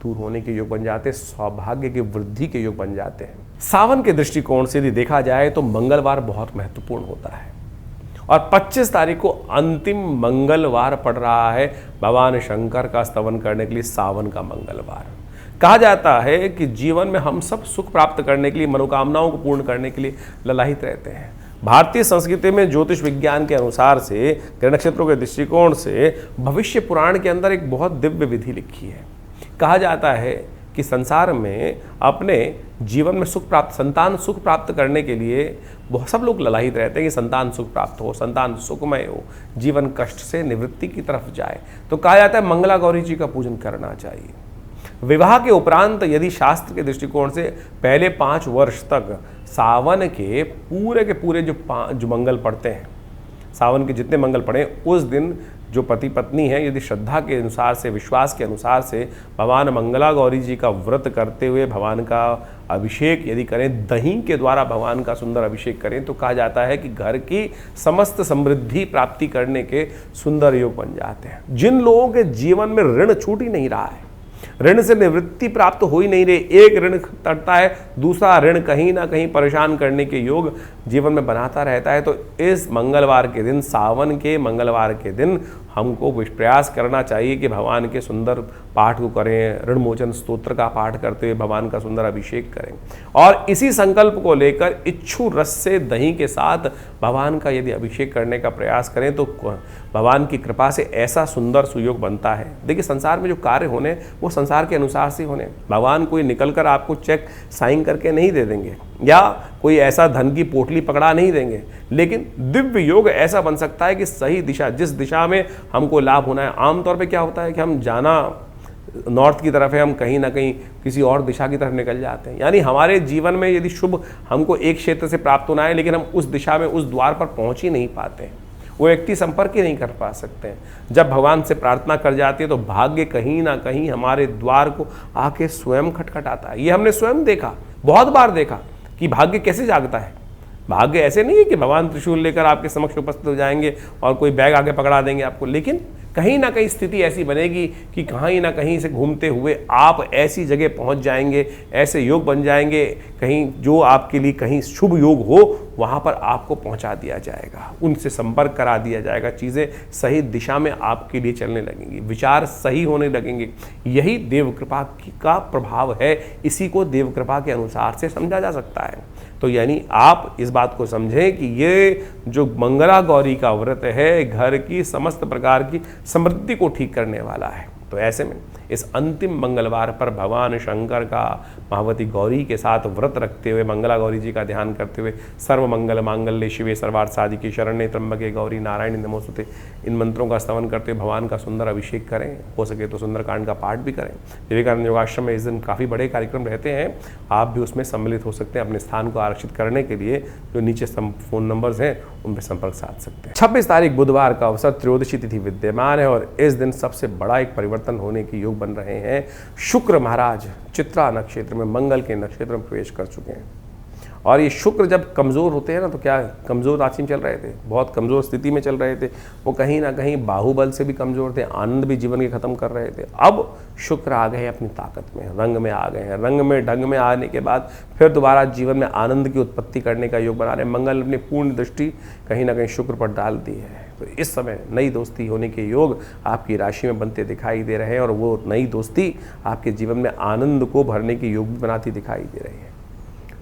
दूर होने के योग बन जाते हैं, सौभाग्य की वृद्धि के योग बन जाते हैं। सावन के दृष्टिकोण से यदि देखा जाए तो मंगलवार बहुत महत्वपूर्ण होता है और 25 तारीख को अंतिम मंगलवार पड़ रहा है भगवान शंकर का स्तवन करने के लिए, सावन का मंगलवार। कहा जाता है कि जीवन में हम सब सुख प्राप्त करने के लिए, मनोकामनाओं को पूर्ण करने के लिए ललायित रहते हैं। भारतीय संस्कृति में ज्योतिष विज्ञान के अनुसार से, ग्रह नक्षत्रों के दृष्टिकोण से भविष्य पुराण के अंदर एक बहुत दिव्य विधि लिखी है। कहा जाता है कि संसार में अपने जीवन में सुख प्राप्त, संतान सुख प्राप्त करने के लिए बहुत सब लोग ललायित रहते हैं कि संतान सुख प्राप्त हो, संतान सुखमय हो, जीवन कष्ट से निवृत्ति की तरफ जाए। तो कहा जाता है मंगला गौरी जी का पूजन करना चाहिए। विवाह के उपरांत यदि शास्त्र के दृष्टिकोण से पहले 5 वर्ष तक सावन के पूरे जो मंगल पड़ते हैं, सावन के जितने मंगल पड़े, उस दिन जो पति पत्नी है यदि श्रद्धा के अनुसार से, विश्वास के अनुसार से भगवान मंगला गौरी जी का व्रत करते हुए भगवान का अभिषेक यदि करें, दही के द्वारा भगवान का सुंदर अभिषेक करें, तो कहा जाता है कि घर की समस्त समृद्धि प्राप्ति करने के सुंदर योग बन जाते हैं। जिन लोगों के जीवन में ऋण छूट ही नहीं रहा है, ऋण से निवृत्ति प्राप्त हो ही नहीं रही, एक ऋण तड़ता है, दूसरा ऋण कहीं ना कहीं परेशान करने के योग जीवन में बनाता रहता है, तो इस मंगलवार के दिन, सावन के मंगलवार के दिन हमको प्रयास करना चाहिए कि भगवान के सुंदर पाठ को करें, ऋण मोचन स्तोत्र का पाठ करते हुए भगवान का सुंदर अभिषेक करें। और इसी संकल्प को लेकर इच्छू रस से दही के साथ भगवान का यदि अभिषेक करने का प्रयास करें तो भगवान की कृपा से ऐसा सुंदर सुयोग बनता है। देखिए, संसार में जो कार्य होने वो संसार के अनुसार से होने। भगवान कोई निकल कर आपको चेक साइन करके नहीं दे देंगे या कोई ऐसा धन की पोटली पकड़ा नहीं देंगे, लेकिन दिव्य योग ऐसा बन सकता है कि सही दिशा, जिस दिशा में हमको लाभ होना है। आमतौर पे क्या होता है कि हम जाना नॉर्थ की तरफ है, हम कहीं ना कहीं किसी और दिशा की तरफ निकल जाते हैं। यानी हमारे जीवन में यदि शुभ हमको एक क्षेत्र से प्राप्त होना है, लेकिन हम उस दिशा में, उस द्वार पर पहुंच ही नहीं पाते हैं। वो व्यक्ति संपर्क ही नहीं कर पा सकते हैं। जब भगवान से प्रार्थना कर जाती है तो भाग्य कहीं ना कहीं हमारे द्वार को आके स्वयं खटखटाता है। ये हमने स्वयं देखा, बहुत बार देखा कि भाग्य कैसे जागता है। भाग्य ऐसे नहीं है कि भगवान त्रिशूल लेकर आपके समक्ष उपस्थित हो जाएंगे और कोई बैग आगे पकड़ा देंगे आपको, लेकिन कहीं ना कहीं स्थिति ऐसी बनेगी कि कहीं ना कहीं से घूमते हुए आप ऐसी जगह पहुंच जाएंगे, ऐसे योग बन जाएंगे, कहीं जो आपके लिए कहीं शुभ योग हो वहां पर आपको पहुंचा दिया जाएगा, उनसे संपर्क करा दिया जाएगा, चीज़ें सही दिशा में आपके लिए चलने लगेंगी, विचार सही होने लगेंगे। यही देव कृपा का प्रभाव है, इसी को देव कृपा के अनुसार से समझा जा सकता है। तो यानी आप इस बात को समझें कि ये जो मंगला गौरी का व्रत है घर की समस्त प्रकार की समृद्धि को ठीक करने वाला है। तो ऐसे में इस अंतिम मंगलवार पर भगवान शंकर का महावती गौरी के साथ व्रत रखते हुए, मंगला गौरी जी का ध्यान करते हुए, सर्व मंगल मांगल्ये शिवे सर्वार्थ साधिके शरण्ये त्र्यंबके गौरी नारायणी नमोस्तुते, इन मंत्रों का स्तवन करते हुए भगवान का सुंदर अभिषेक करें। हो सके तो सुंदरकांड का पाठ भी करें। विवेकानंद योगाश्रम में इस दिन काफ़ी बड़े कार्यक्रम रहते हैं, आप भी उसमें सम्मिलित हो सकते हैं। अपने स्थान को आरक्षित करने के लिए जो नीचे फ़ोन नंबर्स हैं उन पर संपर्क साध सकते हैं। 26 तारीख बुधवार का अवसर त्रयोदशी तिथि विद्यमान है और इस दिन सबसे बड़ा एक परिवर्तन होने के योग बन रहे हैं। शुक्र महाराज चित्रा नक्षत्र में मंगल के नक्षत्र में प्रवेश कर चुके हैं और ये शुक्र जब कमज़ोर होते हैं ना, तो क्या कमज़ोर राशि में चल रहे थे, बहुत कमज़ोर स्थिति में चल रहे थे, वो कहीं ना कहीं बाहुबल से भी कमज़ोर थे, आनंद भी जीवन के ख़त्म कर रहे थे। अब शुक्र आ गए अपनी ताकत में, रंग में आ गए हैं। रंग में ढंग में आने के बाद फिर दोबारा जीवन में आनंद की उत्पत्ति करने का योग बना रहे हैं। मंगल अपनी पूर्ण दृष्टि कहीं ना कहीं शुक्र पर डाल दी है। तो इस समय नई दोस्ती होने के योग आपकी राशि में बनते दिखाई दे रहे हैं और वो नई दोस्ती आपके जीवन में आनंद को भरने के योग भी बनाती दिखाई दे रही है।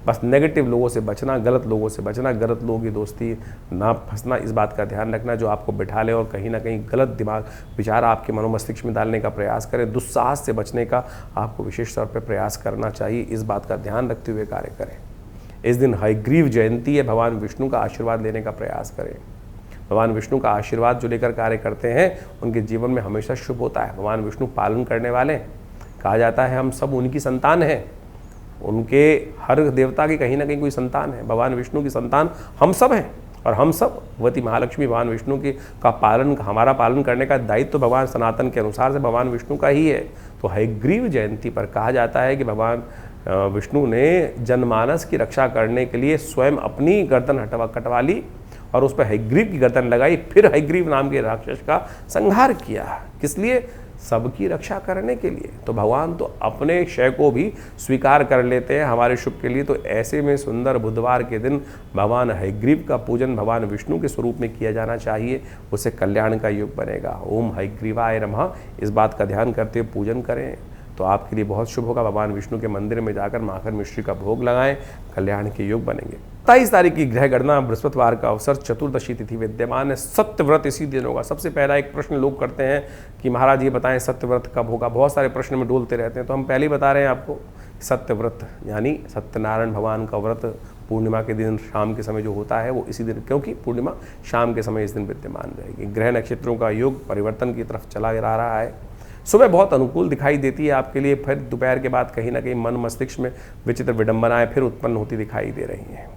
बस नेगेटिव लोगों से बचना, गलत लोगों से बचना, गलत लोगों की दोस्ती ना फंसना, इस बात का ध्यान रखना जो आपको बिठा ले और कहीं ना कहीं गलत दिमाग विचार आपके मनोमस्तिष्क में डालने का प्रयास करें। दुस्साहस से बचने का आपको विशेष तौर पर प्रयास करना चाहिए, इस बात का ध्यान रखते हुए कार्य करें। इस दिन हयग्रीव जयंती है, भगवान विष्णु का आशीर्वाद लेने का प्रयास करें। भगवान विष्णु का आशीर्वाद जो लेकर कार्य करते हैं उनके जीवन में हमेशा शुभ होता है। भगवान विष्णु पालन करने वाले, कहा जाता है हम सब उनकी संतान हैं, उनके हर देवता की कहीं ना कहीं कोई संतान है। भगवान विष्णु की संतान हम सब हैं और हम सब वती महालक्ष्मी भगवान विष्णु की का पालन, हमारा पालन करने का दायित्व तो भगवान सनातन के अनुसार से भगवान विष्णु का ही है। तो हयग्रीव जयंती पर कहा जाता है कि भगवान विष्णु ने जनमानस की रक्षा करने के लिए स्वयं अपनी गर्दन कटवा ली और उस पर हयग्रीव की गर्दन लगाई, फिर हयग्रीव नाम के राक्षस का संहार किया। किस लिए? सबकी रक्षा करने के लिए। तो भगवान तो अपने क्षय को भी स्वीकार कर लेते हैं हमारे शुभ के लिए। तो ऐसे में सुंदर बुधवार के दिन भगवान हयग्रीव का पूजन भगवान विष्णु के स्वरूप में किया जाना चाहिए, उससे कल्याण का योग बनेगा। ओम हयग्रीवाय नमः, इस बात का ध्यान करते हुए पूजन करें तो आपके लिए बहुत शुभ होगा। भगवान विष्णु के मंदिर में जाकर माखन मिश्री का भोग लगाएं, कल्याण के योग बनेंगे। 27 तारीख की ग्रह गणना बृहस्पतिवार का अवसर, चतुर्दशी तिथि विद्यमान है। सत्यव्रत इसी दिन होगा। सबसे पहला एक प्रश्न लोग करते हैं कि महाराज ये बताएं सत्यव्रत कब होगा। बहुत सारे प्रश्न में डोलते रहते हैं, तो हम पहले ही बता रहे हैं आपको। सत्यव्रत यानी सत्यनारायण भगवान का व्रत पूर्णिमा के दिन शाम के समय जो होता है वो इसी दिन, क्योंकि पूर्णिमा शाम के समय इस दिन विद्यमान रहेगी। ग्रह नक्षत्रों का योग परिवर्तन की तरफ चला जा रहा है। सुबह बहुत अनुकूल दिखाई देती है आपके लिए, फिर दोपहर के बाद कहीं ना कहीं मन मस्तिष्क में विचित्र विडंबनाएं फिर उत्पन्न होती दिखाई दे रही हैं।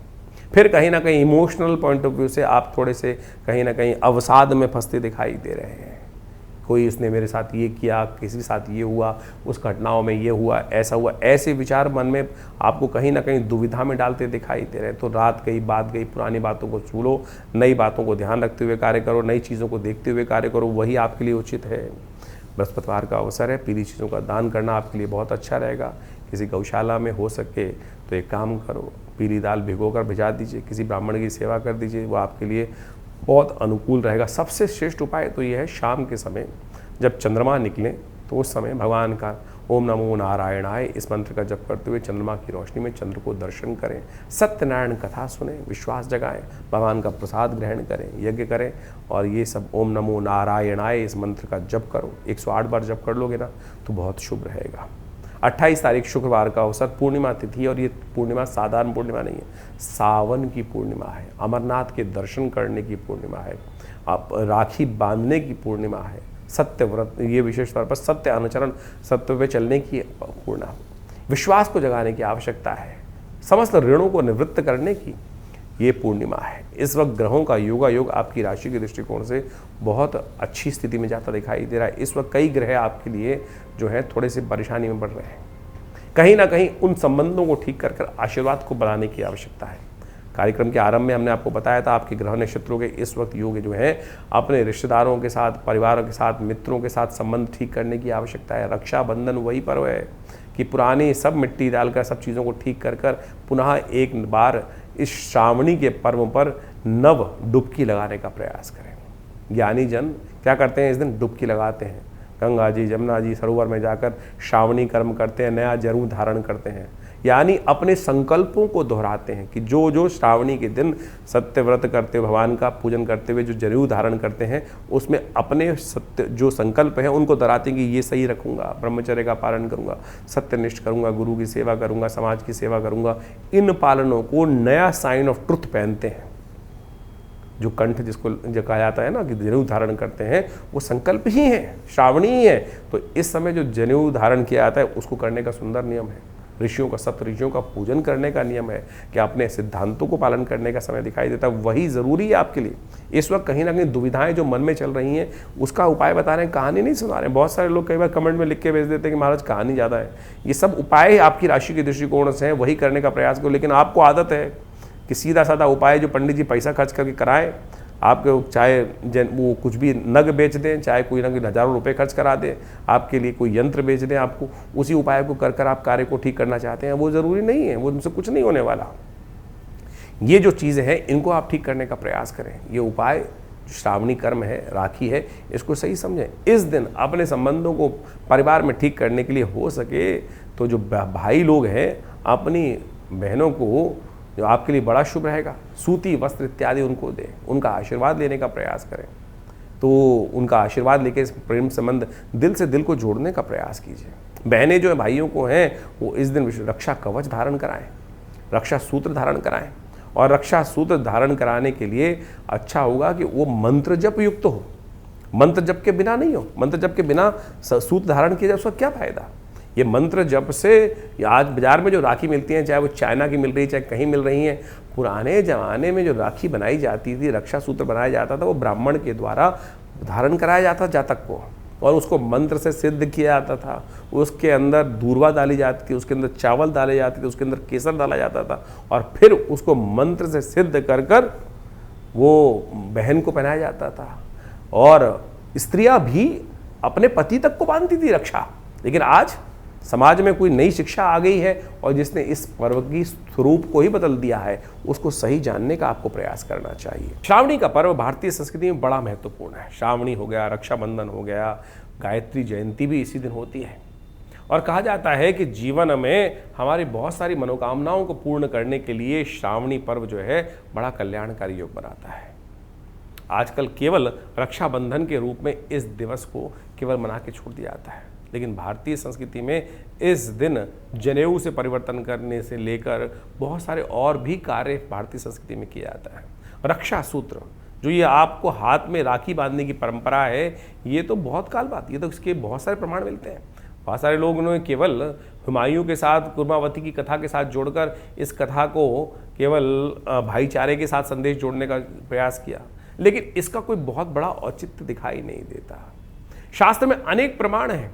फिर कहीं ना कहीं इमोशनल पॉइंट ऑफ व्यू से आप थोड़े से कहीं ना कहीं अवसाद में फंसते दिखाई दे रहे हैं। कोई इसने मेरे साथ ये किया, किसी के साथ ये हुआ, उस घटनाओं में ये हुआ, ऐसा हुआ, ऐसे विचार मन में आपको कहीं ना कहीं दुविधा में डालते दिखाई दे रहे हैं। तो रात गई, बात गई, पुरानी बातों को छूलो, नई बातों को ध्यान रखते हुए कार्य करो, नई चीज़ों को देखते हुए कार्य करो, वही आपके लिए उचित है। बृहस्पतिवार का अवसर है, पीली चीज़ों का दान करना आपके लिए बहुत अच्छा रहेगा। किसी गौशाला में हो सके तो एक काम करो, पीली दाल भिगोकर भिजा दीजिए, किसी ब्राह्मण की सेवा कर दीजिए, वो आपके लिए बहुत अनुकूल रहेगा। सबसे श्रेष्ठ उपाय तो ये है, शाम के समय जब चंद्रमा निकले तो उस समय भगवान का ओम नमो नारायणाय इस मंत्र का जप करते हुए चंद्रमा की रोशनी में चंद्र को दर्शन करें, सत्यनारायण कथा सुने, विश्वास जगाएं, भगवान का प्रसाद ग्रहण करें, यज्ञ करें और ये सब ओम नमो नारायणाय इस मंत्र का जप करो। 108 बार जप कर लोगे ना तो बहुत शुभ रहेगा। 28 तारीख शुक्रवार का अवसर, पूर्णिमा तिथि, और ये पूर्णिमा साधारण पूर्णिमा नहीं है, सावन की पूर्णिमा है, अमरनाथ के दर्शन करने की पूर्णिमा है, आप राखी बांधने की पूर्णिमा है, सत्य व्रत, ये विशेष तौर पर सत्य अनुचरण, सत्य पे चलने की पूर्णिमा, विश्वास को जगाने की आवश्यकता है, समस्त ऋणों को निवृत्त करने की, ये पूर्णिमा है। इस वक्त ग्रहों का योगा योग आपकी राशि के दृष्टिकोण से बहुत अच्छी स्थिति में जाता दिखाई दे रहा है। इस वक्त कई ग्रह आपके लिए जो है थोड़े से परेशानी में बढ़ रहे हैं। कहीं ना कहीं उन संबंधों को ठीक कर आशीर्वाद को बढ़ाने की आवश्यकता है। कार्यक्रम के आरंभ में हमने आपको बताया था आपके ग्रह नक्षत्रों के इस वक्त योग जो है अपने रिश्तेदारों के साथ, परिवारों के साथ, मित्रों के साथ संबंध ठीक करने की आवश्यकता है। रक्षाबंधन वही पर्व है कि पुरानी सब मिट्टी डालकर सब चीज़ों को ठीक कर पुनः एक बार इस श्रावणी के पर्व पर नव डुबकी लगाने का प्रयास करें। ज्ञानी जन क्या करते हैं, इस दिन डुबकी लगाते हैं, गंगा जी, जमुना जी, सरोवर में जाकर श्रावणी कर्म करते हैं, नया जरूर धारण करते हैं, यानी अपने संकल्पों को दोहराते हैं कि जो जो श्रावणी के दिन सत्य व्रत करते हुए, भगवान का पूजन करते हुए जो जनेऊ धारण करते हैं, उसमें अपने सत्य जो संकल्प हैं उनको दोहराते हैं कि ये सही रखूंगा, ब्रह्मचर्य का पालन करूंगा, सत्यनिष्ठ करूंगा, गुरु की सेवा करूंगा, समाज की सेवा करूंगा। इन पालनों को नया साइन ऑफ ट्रुथ पहनते हैं। जो कंठ जिसको जो कहा जाता है ना कि जनेऊ धारण करते हैं, वो संकल्प ही है, श्रावणी ही है। तो इस समय जो जनेऊ धारण किया जाता है उसको करने का सुंदर नियम है। ऋषियों का, सप्त ऋषियों का पूजन करने का नियम है कि अपने सिद्धांतों को पालन करने का समय दिखाई देता है, वही ज़रूरी है आपके लिए। इस वक्त कहीं ना कहीं दुविधाएं जो मन में चल रही हैं उसका उपाय बता रहे हैं, कहानी नहीं सुना रहे हैं। बहुत सारे लोग कई बार कमेंट में लिख के भेज देते हैं कि महाराज कहानी ज़्यादा है। ये सब उपाय आपकी राशि के दृष्टिकोण से हैं, वही करने का प्रयास करो। लेकिन आपको आदत है कि सीधा साधा उपाय जो पंडित जी पैसा खर्च करके कराएं, आपके चाहे वो कुछ भी नग बेच दें, चाहे कोई ना कोई हज़ारों रुपए खर्च करा दें, आपके लिए कोई यंत्र बेच दें, आपको उसी उपाय को कर आप कार्य को ठीक करना चाहते हैं, वो ज़रूरी नहीं है, वो उनसे कुछ नहीं होने वाला। ये जो चीज़ें हैं इनको आप ठीक करने का प्रयास करें। ये उपाय श्रावणी कर्म है, राखी है, इसको सही समझें। इस दिन अपने संबंधों को परिवार में ठीक करने के लिए हो सके तो जो भाई लोग हैं अपनी बहनों को, जो आपके लिए बड़ा शुभ रहेगा, सूती वस्त्र इत्यादि उनको दें, उनका आशीर्वाद लेने का प्रयास करें। तो उनका आशीर्वाद लेके इस प्रेम संबंध दिल से दिल को जोड़ने का प्रयास कीजिए। बहनें जो भाइयों को हैं वो इस दिन रक्षा कवच धारण कराएं, रक्षा सूत्र धारण कराएं। और रक्षा सूत्र धारण कराने के लिए अच्छा होगा कि वो मंत्र जप युक्त हो, मंत्र जप के बिना नहीं हो। मंत्र जप के बिना सूत्र धारण किया जाए उसका क्या फायदा। ये मंत्र जप से आज बाजार में जो राखी मिलती हैं, चाहे वो चाइना की मिल रही है चाहे कहीं मिल रही हैं, पुराने ज़माने में जो राखी बनाई जाती थी, रक्षा सूत्र बनाया जाता था, वो ब्राह्मण के द्वारा धारण कराया जाता जातक को, और उसको मंत्र से सिद्ध किया जाता था। उसके अंदर दूर्वा डाली जाती थी, उसके अंदर चावल डाले जाते थे, उसके अंदर केसर डाला जाता था, और फिर उसको मंत्र से सिद्ध कर वो बहन को पहनाया जाता था। और स्त्रियां भी अपने पति तक को बांधती थी रक्षा। लेकिन आज समाज में कोई नई शिक्षा आ गई है और जिसने इस पर्व की स्वरूप को ही बदल दिया है, उसको सही जानने का आपको प्रयास करना चाहिए। श्रावणी का पर्व भारतीय संस्कृति में बड़ा महत्वपूर्ण है। श्रावणी हो गया, रक्षाबंधन हो गया, गायत्री जयंती भी इसी दिन होती है। और कहा जाता है कि जीवन में हमारी बहुत सारी मनोकामनाओं को पूर्ण करने के लिए श्रावणी पर्व जो है बड़ा कल्याणकारी योग बनाता है। आजकल केवल रक्षाबंधन के रूप में इस दिवस को केवल मना के छोड़ दिया जाता है, लेकिन भारतीय संस्कृति में इस दिन जनेऊ से परिवर्तन करने से लेकर बहुत सारे और भी कार्य भारतीय संस्कृति में किया जाता है। रक्षा सूत्र जो ये आपको हाथ में राखी बांधने की परंपरा है, ये तो बहुत काल बाद, ये तो इसके बहुत सारे प्रमाण मिलते हैं। बहुत सारे लोगों ने केवल हुमायूं के साथ कुर्मावती की कथा के साथ जोड़कर इस कथा को केवल भाईचारे के साथ संदेश जोड़ने का प्रयास किया, लेकिन इसका कोई बहुत बड़ा औचित्य दिखाई नहीं देता। शास्त्र में अनेक प्रमाण हैं।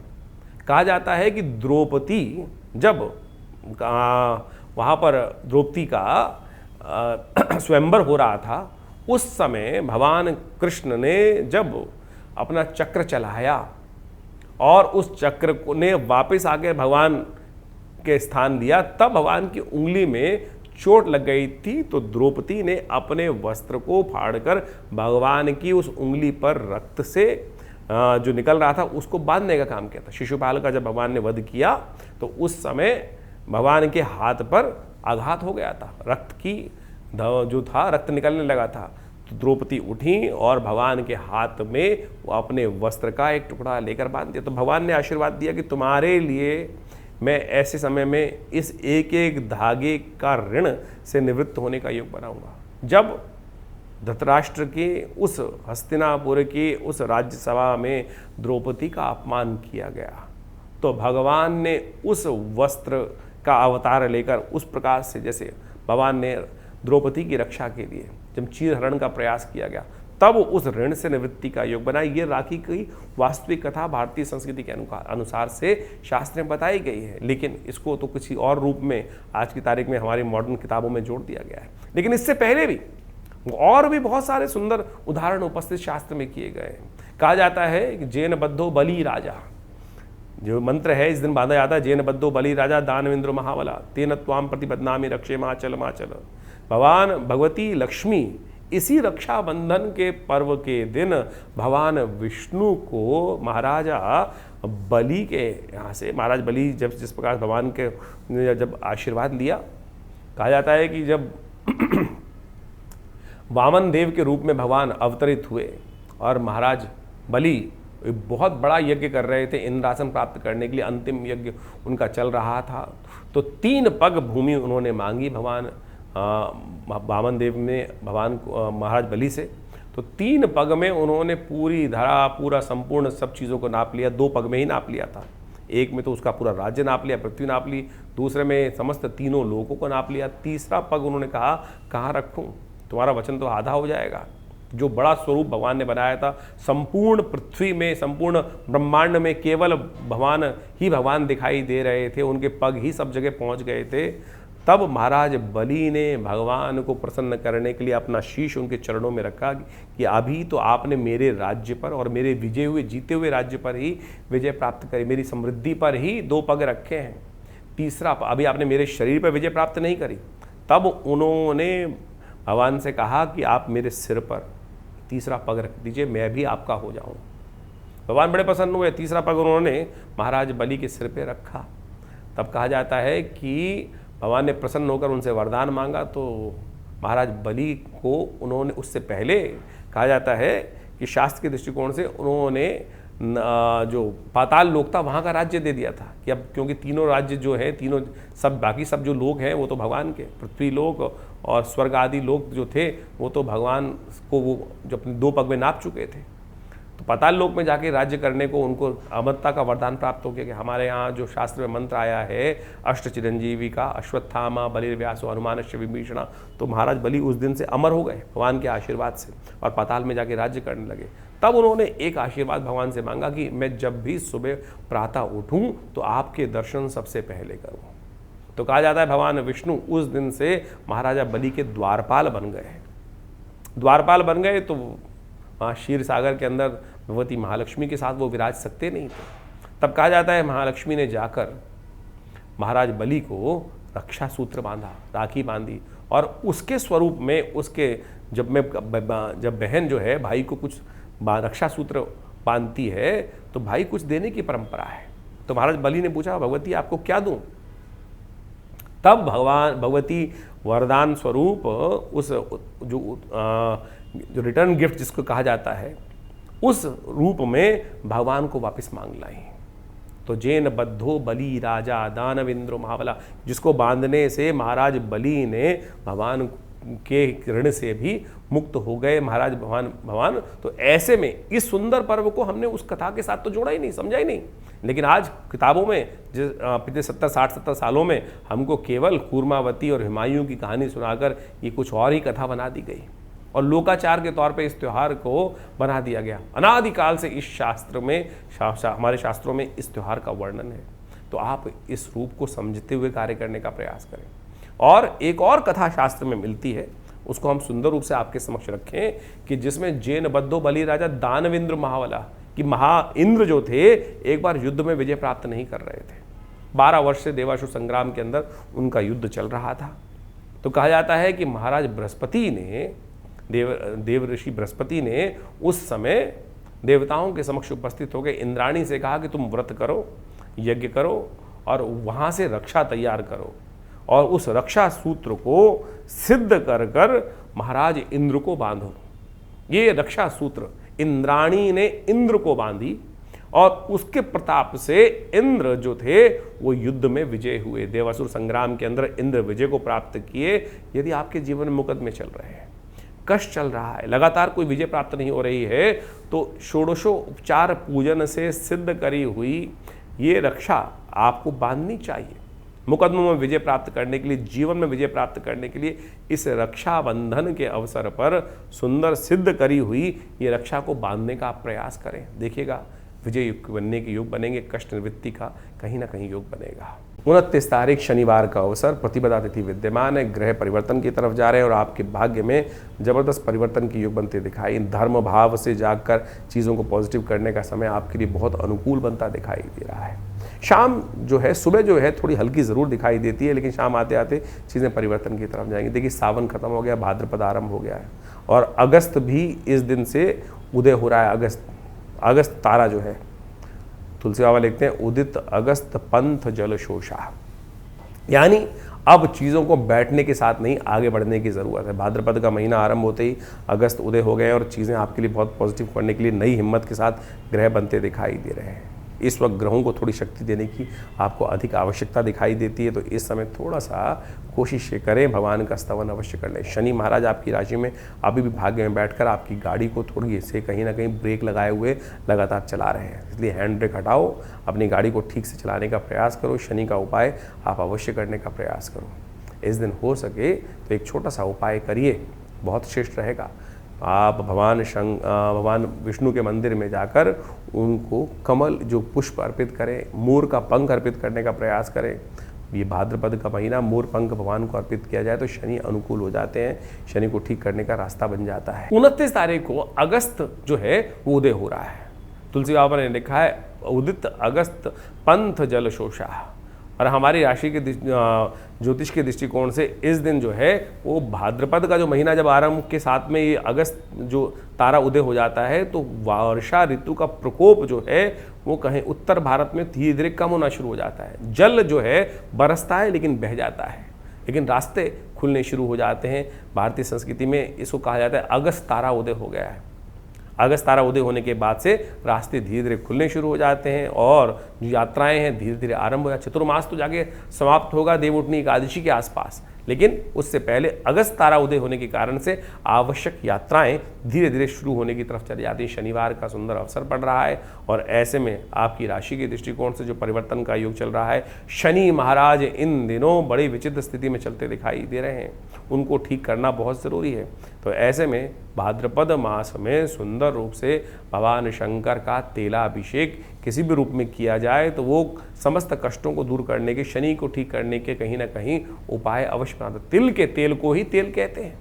कहा जाता है कि द्रौपदी जब वहाँ पर द्रौपदी का स्वयंवर हो रहा था, उस समय भगवान कृष्ण ने जब अपना चक्र चलाया और उस चक्र ने वापस आके भगवान के स्थान दिया, तब भगवान की उंगली में चोट लग गई थी। तो द्रौपदी ने अपने वस्त्र को फाड़कर भगवान की उस उंगली पर रक्त से जो निकल रहा था उसको बांधने का काम किया था। शिशुपाल का जब भगवान ने वध किया तो उस समय भगवान के हाथ पर आघात हो गया था, रक्त की जो था रक्त निकलने लगा था। तो द्रौपदी उठी और भगवान के हाथ में वो अपने वस्त्र का एक टुकड़ा लेकर बांध दिया। तो भगवान ने आशीर्वाद दिया कि तुम्हारे लिए मैं ऐसे समय में इस एक एक धागे का ऋण से निवृत्त होने का योग बनाऊंगा। जब धृतराष्ट्र के उस हस्तिनापुर के उस राज्यसभा में द्रौपदी का अपमान किया गया, तो भगवान ने उस वस्त्र का अवतार लेकर उस प्रकार से, जैसे भगवान ने द्रौपदी की रक्षा के लिए जब चीरहरण का प्रयास किया गया, तब उस ऋण से निवृत्ति का योग बना। ये राखी की वास्तविक कथा भारतीय संस्कृति के अनुसार से शास्त्र में बताई गई है, लेकिन इसको तो किसी और रूप में आज की तारीख में हमारी मॉडर्न किताबों में जोड़ दिया गया है। लेकिन इससे पहले भी और भी बहुत सारे सुंदर उदाहरण उपस्थित शास्त्र में किए गए हैं। कहा जाता है कि जैन बद्धो बलि राजा, जो मंत्र है इस दिन बांधा जाता है, जैन बद्धो बलि राजा दानवेंद्र महाबला तेन त्वाम प्रतिबदनामि रक्षे माचल माचल। भगवान भगवती लक्ष्मी इसी रक्षाबंधन के पर्व के दिन भगवान विष्णु को महाराजा बलि के यहाँ से, महाराज बलि जब जिस प्रकार भगवान के जब आशीर्वाद लिया, कहा जाता है कि जब वामन देव के रूप में भगवान अवतरित हुए और महाराज बलि बहुत बड़ा यज्ञ कर रहे थे इंद्रासन प्राप्त करने के लिए, अंतिम यज्ञ उनका चल रहा था, तो 3 पग भूमि उन्होंने मांगी भगवान वामन देव ने भगवान महाराज बलि से। तो 3 पग में उन्होंने पूरी धरा, पूरा संपूर्ण सब चीज़ों को नाप लिया। 2 पग में ही नाप लिया था, एक में तो उसका पूरा राज्य नाप लिया, पृथ्वी नाप ली, दूसरे में समस्त तीनों लोगों को नाप लिया, तीसरा पग उन्होंने कहा कहाँ रखूं, तुम्हारा वचन तो आधा हो जाएगा। जो बड़ा स्वरूप भगवान ने बनाया था, संपूर्ण पृथ्वी में, संपूर्ण ब्रह्मांड में केवल भगवान ही भगवान दिखाई दे रहे थे, उनके पग ही सब जगह पहुंच गए थे। तब महाराज बलि ने भगवान को प्रसन्न करने के लिए अपना शीश उनके चरणों में रखा कि अभी तो आपने मेरे राज्य पर और मेरे विजय हुए जीते हुए राज्य पर ही विजय प्राप्त करी, मेरी समृद्धि पर ही 2 पग रखे हैं, तीसरा अभी आपने मेरे शरीर पर विजय प्राप्त नहीं करी। तब उन्होंने भगवान से कहा कि आप मेरे सिर पर तीसरा पग रख दीजिए, मैं भी आपका हो जाऊं। भगवान बड़े प्रसन्न हुए, तीसरा पग उन्होंने महाराज बलि के सिर पे रखा। तब कहा जाता है कि भगवान ने प्रसन्न होकर उनसे वरदान मांगा, तो महाराज बलि को उन्होंने उससे पहले कहा जाता है कि शास्त्र के दृष्टिकोण से उन्होंने जो पाताल लोक था वहाँ का राज्य दे दिया था कि अब क्योंकि तीनों राज्य जो है, तीनों सब बाकी सब जो लोग हैं वो तो भगवान के, पृथ्वी लोक और स्वर्ग आदि लोक जो थे वो तो भगवान को वो जो अपने 2 पग में नाप चुके थे। तो पाताल लोक में जाके राज्य करने को उनको अमरता का वरदान प्राप्त हो गया कि हमारे यहाँ जो शास्त्र में मंत्र आया है अष्ट चिरंजीवी का, अश्वत्थामा बलिर्व्यासो हनुमानश्च विभीषणा, तो महाराज बलि उस दिन से अमर हो गए भगवान के आशीर्वाद से और पाताल में जाके राज्य करने लगे। तब उन्होंने एक आशीर्वाद भगवान से मांगा कि मैं जब भी सुबह प्रातः उठूं तो आपके दर्शन सबसे पहले करूं। तो कहा जाता है भगवान विष्णु उस दिन से महाराजा बलि के द्वारपाल बन गए। द्वारपाल बन गए तो वहाँ क्षीर सागर के अंदर भगवती महालक्ष्मी के साथ वो विराज सकते नहीं थे। तब कहा जाता है महालक्ष्मी ने जाकर महाराज बलि को रक्षा सूत्र बांधा, राखी बांधी, और उसके स्वरूप में उसके जब बहन जो है भाई को कुछ रक्षा सूत्र बांधती है तो भाई कुछ देने की परंपरा है। तो महाराज बलि ने पूछा भगवती आपको क्या दूं? तब भगवती वरदान स्वरूप उस जो रिटर्न गिफ्ट जिसको कहा जाता है उस रूप में भगवान को वापस मांग लाई। तो जैन बद्धो बलि राजा दानवेंद्र महाबला, जिसको बांधने से महाराज बलि ने भगवान के ऋण से भी मुक्त हो गए महाराज भगवान। तो ऐसे में इस सुंदर पर्व को हमने उस कथा के साथ तो जोड़ा ही नहीं, समझा ही नहीं, लेकिन आज किताबों में पिछले 60-70 सालों में हमको केवल कूर्मावती और हुमायूं की कहानी सुनाकर ये कुछ और ही कथा बना दी गई और लोकाचार के तौर पे इस त्यौहार को बना दिया गया। अनादिकाल से इस शास्त्र में हमारे शास्त्रों में इस त्यौहार का वर्णन है। तो आप इस रूप को समझते हुए कार्य करने का प्रयास करें। और एक और कथा शास्त्र में मिलती है, उसको हम सुंदर रूप से आपके समक्ष रखें कि जिसमें जैन बद्धो बलि राजा दानवेंद्र महाबला कि महा इंद्र जो थे एक बार युद्ध में विजय प्राप्त नहीं कर रहे थे। 12 वर्ष से देवासुर संग्राम के अंदर उनका युद्ध चल रहा था। तो कहा जाता है कि महाराज बृहस्पति ने देव ऋषि बृहस्पति ने उस समय देवताओं के समक्ष उपस्थित होकर इंद्राणी से कहा कि तुम व्रत करो, यज्ञ करो और वहाँ से रक्षा तैयार करो और उस रक्षा सूत्र को सिद्ध कर कर महाराज इंद्र को बांधो। ये रक्षा सूत्र इंद्राणी ने इंद्र को बांधी और उसके प्रताप से इंद्र जो थे वो युद्ध में विजय हुए। देवासुर संग्राम के अंदर इंद्र विजय को प्राप्त किए। यदि आपके जीवन में मुकदमे चल रहे हैं, कष्ट चल रहा है, लगातार कोई विजय प्राप्त नहीं हो रही है, तो षोडशोपचार पूजन से सिद्ध करी हुई ये रक्षा आपको बांधनी चाहिए। मुकदमों में विजय प्राप्त करने के लिए, जीवन में विजय प्राप्त करने के लिए इस रक्षाबंधन के अवसर पर सुंदर सिद्ध करी हुई ये रक्षा को बांधने का आप प्रयास करें। देखिएगा विजय युग बनने के योग बनेंगे, कष्ट निवृत्ति का कहीं ना कहीं योग बनेगा। 29 तारीख शनिवार का अवसर, प्रतिपदा तिथि विद्यमान है, ग्रह परिवर्तन की तरफ जा रहे हैं और आपके भाग्य में जबरदस्त परिवर्तन की योग बनते दिखाई। धर्म भाव से जागकर चीज़ों को पॉजिटिव करने का समय आपके लिए बहुत अनुकूल बनता दिखाई दे रहा है। शाम जो है, सुबह जो है थोड़ी हल्की ज़रूर दिखाई देती है, लेकिन शाम आते आते चीज़ें परिवर्तन की तरफ जाएंगी। देखिए सावन खत्म हो गया, भाद्रपद आरंभ हो गया है और अगस्त भी इस दिन से उदय हो रहा है। अगस्त तारा जो है, तुलसी बाबा लिखते हैं उदित अगस्त पंथ जल शोषा, यानी अब चीज़ों को बैठने के साथ नहीं आगे बढ़ने की ज़रूरत है। भाद्रपद का महीना आरंभ होते ही अगस्त उदय हो गए और चीज़ें आपके लिए बहुत पॉजिटिव करने के लिए नई हिम्मत के साथ ग्रह बनते दिखाई दे रहे हैं। इस वक्त ग्रहों को थोड़ी शक्ति देने की आपको अधिक आवश्यकता दिखाई देती है, तो इस समय थोड़ा सा कोशिश करें, भगवान का स्तवन अवश्य कर लें। शनि महाराज आपकी राशि में अभी भी भाग्य में बैठकर आपकी गाड़ी को थोड़ी से कहीं ना कहीं ब्रेक लगाए हुए लगातार चला रहे हैं, इसलिए हैंड ब्रेक हटाओ, अपनी गाड़ी को ठीक से चलाने का प्रयास करो। शनि का उपाय आप अवश्य करने का प्रयास करो। इस दिन हो सके तो एक छोटा सा उपाय करिए, बहुत श्रेष्ठ रहेगा। आप भगवान विष्णु के मंदिर में जाकर उनको कमल जो पुष्प अर्पित करें, मोर का पंख अर्पित करने का प्रयास करें। ये भाद्रपद का महीना मोर पंख भगवान को अर्पित किया जाए तो शनि अनुकूल हो जाते हैं, शनि को ठीक करने का रास्ता बन जाता है। 29 तारीख को अगस्त जो है वो उदय हो रहा है। तुलसी बाबा ने लिखा है उदित अगस्त पंथ जल शोषा, और हमारी राशि के ज्योतिष के दृष्टिकोण से इस दिन जो है वो भाद्रपद का जो महीना जब आरंभ के साथ में ये अगस्त जो तारा उदय हो जाता है तो वर्षा ऋतु का प्रकोप जो है वो कहीं उत्तर भारत में धीरे धीरे कम होना शुरू हो जाता है। जल जो है बरसता है लेकिन बह जाता है, लेकिन रास्ते खुलने शुरू हो जाते हैं। भारतीय संस्कृति में इसको कहा जाता है अगस्त तारा उदय हो गया है। अगस्त तारा उदय होने के बाद से रास्ते धीरे धीरे खुलने शुरू हो जाते हैं और जो यात्राएं हैं धीरे धीरे आरंभ हो जाए। चतुर्मास तो जाके समाप्त होगा देवउठनी एकादशी के आसपास, लेकिन उससे पहले अगस्त तारा उदय होने के कारण से आवश्यक यात्राएं धीरे धीरे शुरू होने की तरफ चली जाती है। शनिवार का सुंदर अवसर पड़ रहा है और ऐसे में आपकी राशि के दृष्टिकोण से जो परिवर्तन का योग चल रहा है, शनि महाराज इन दिनों बड़ी विचित्र स्थिति में चलते दिखाई दे रहे हैं, उनको ठीक करना बहुत ज़रूरी है। तो ऐसे में भाद्रपद मास में सुंदर रूप से भगवान शंकर का तेलाभिषेक किसी भी रूप में किया जाए तो वो समस्त कष्टों को दूर करने के, शनि को ठीक करने के कहीं ना कहीं उपाय अवश्य बनाते। तिल के तेल को ही तेल कहते हैं,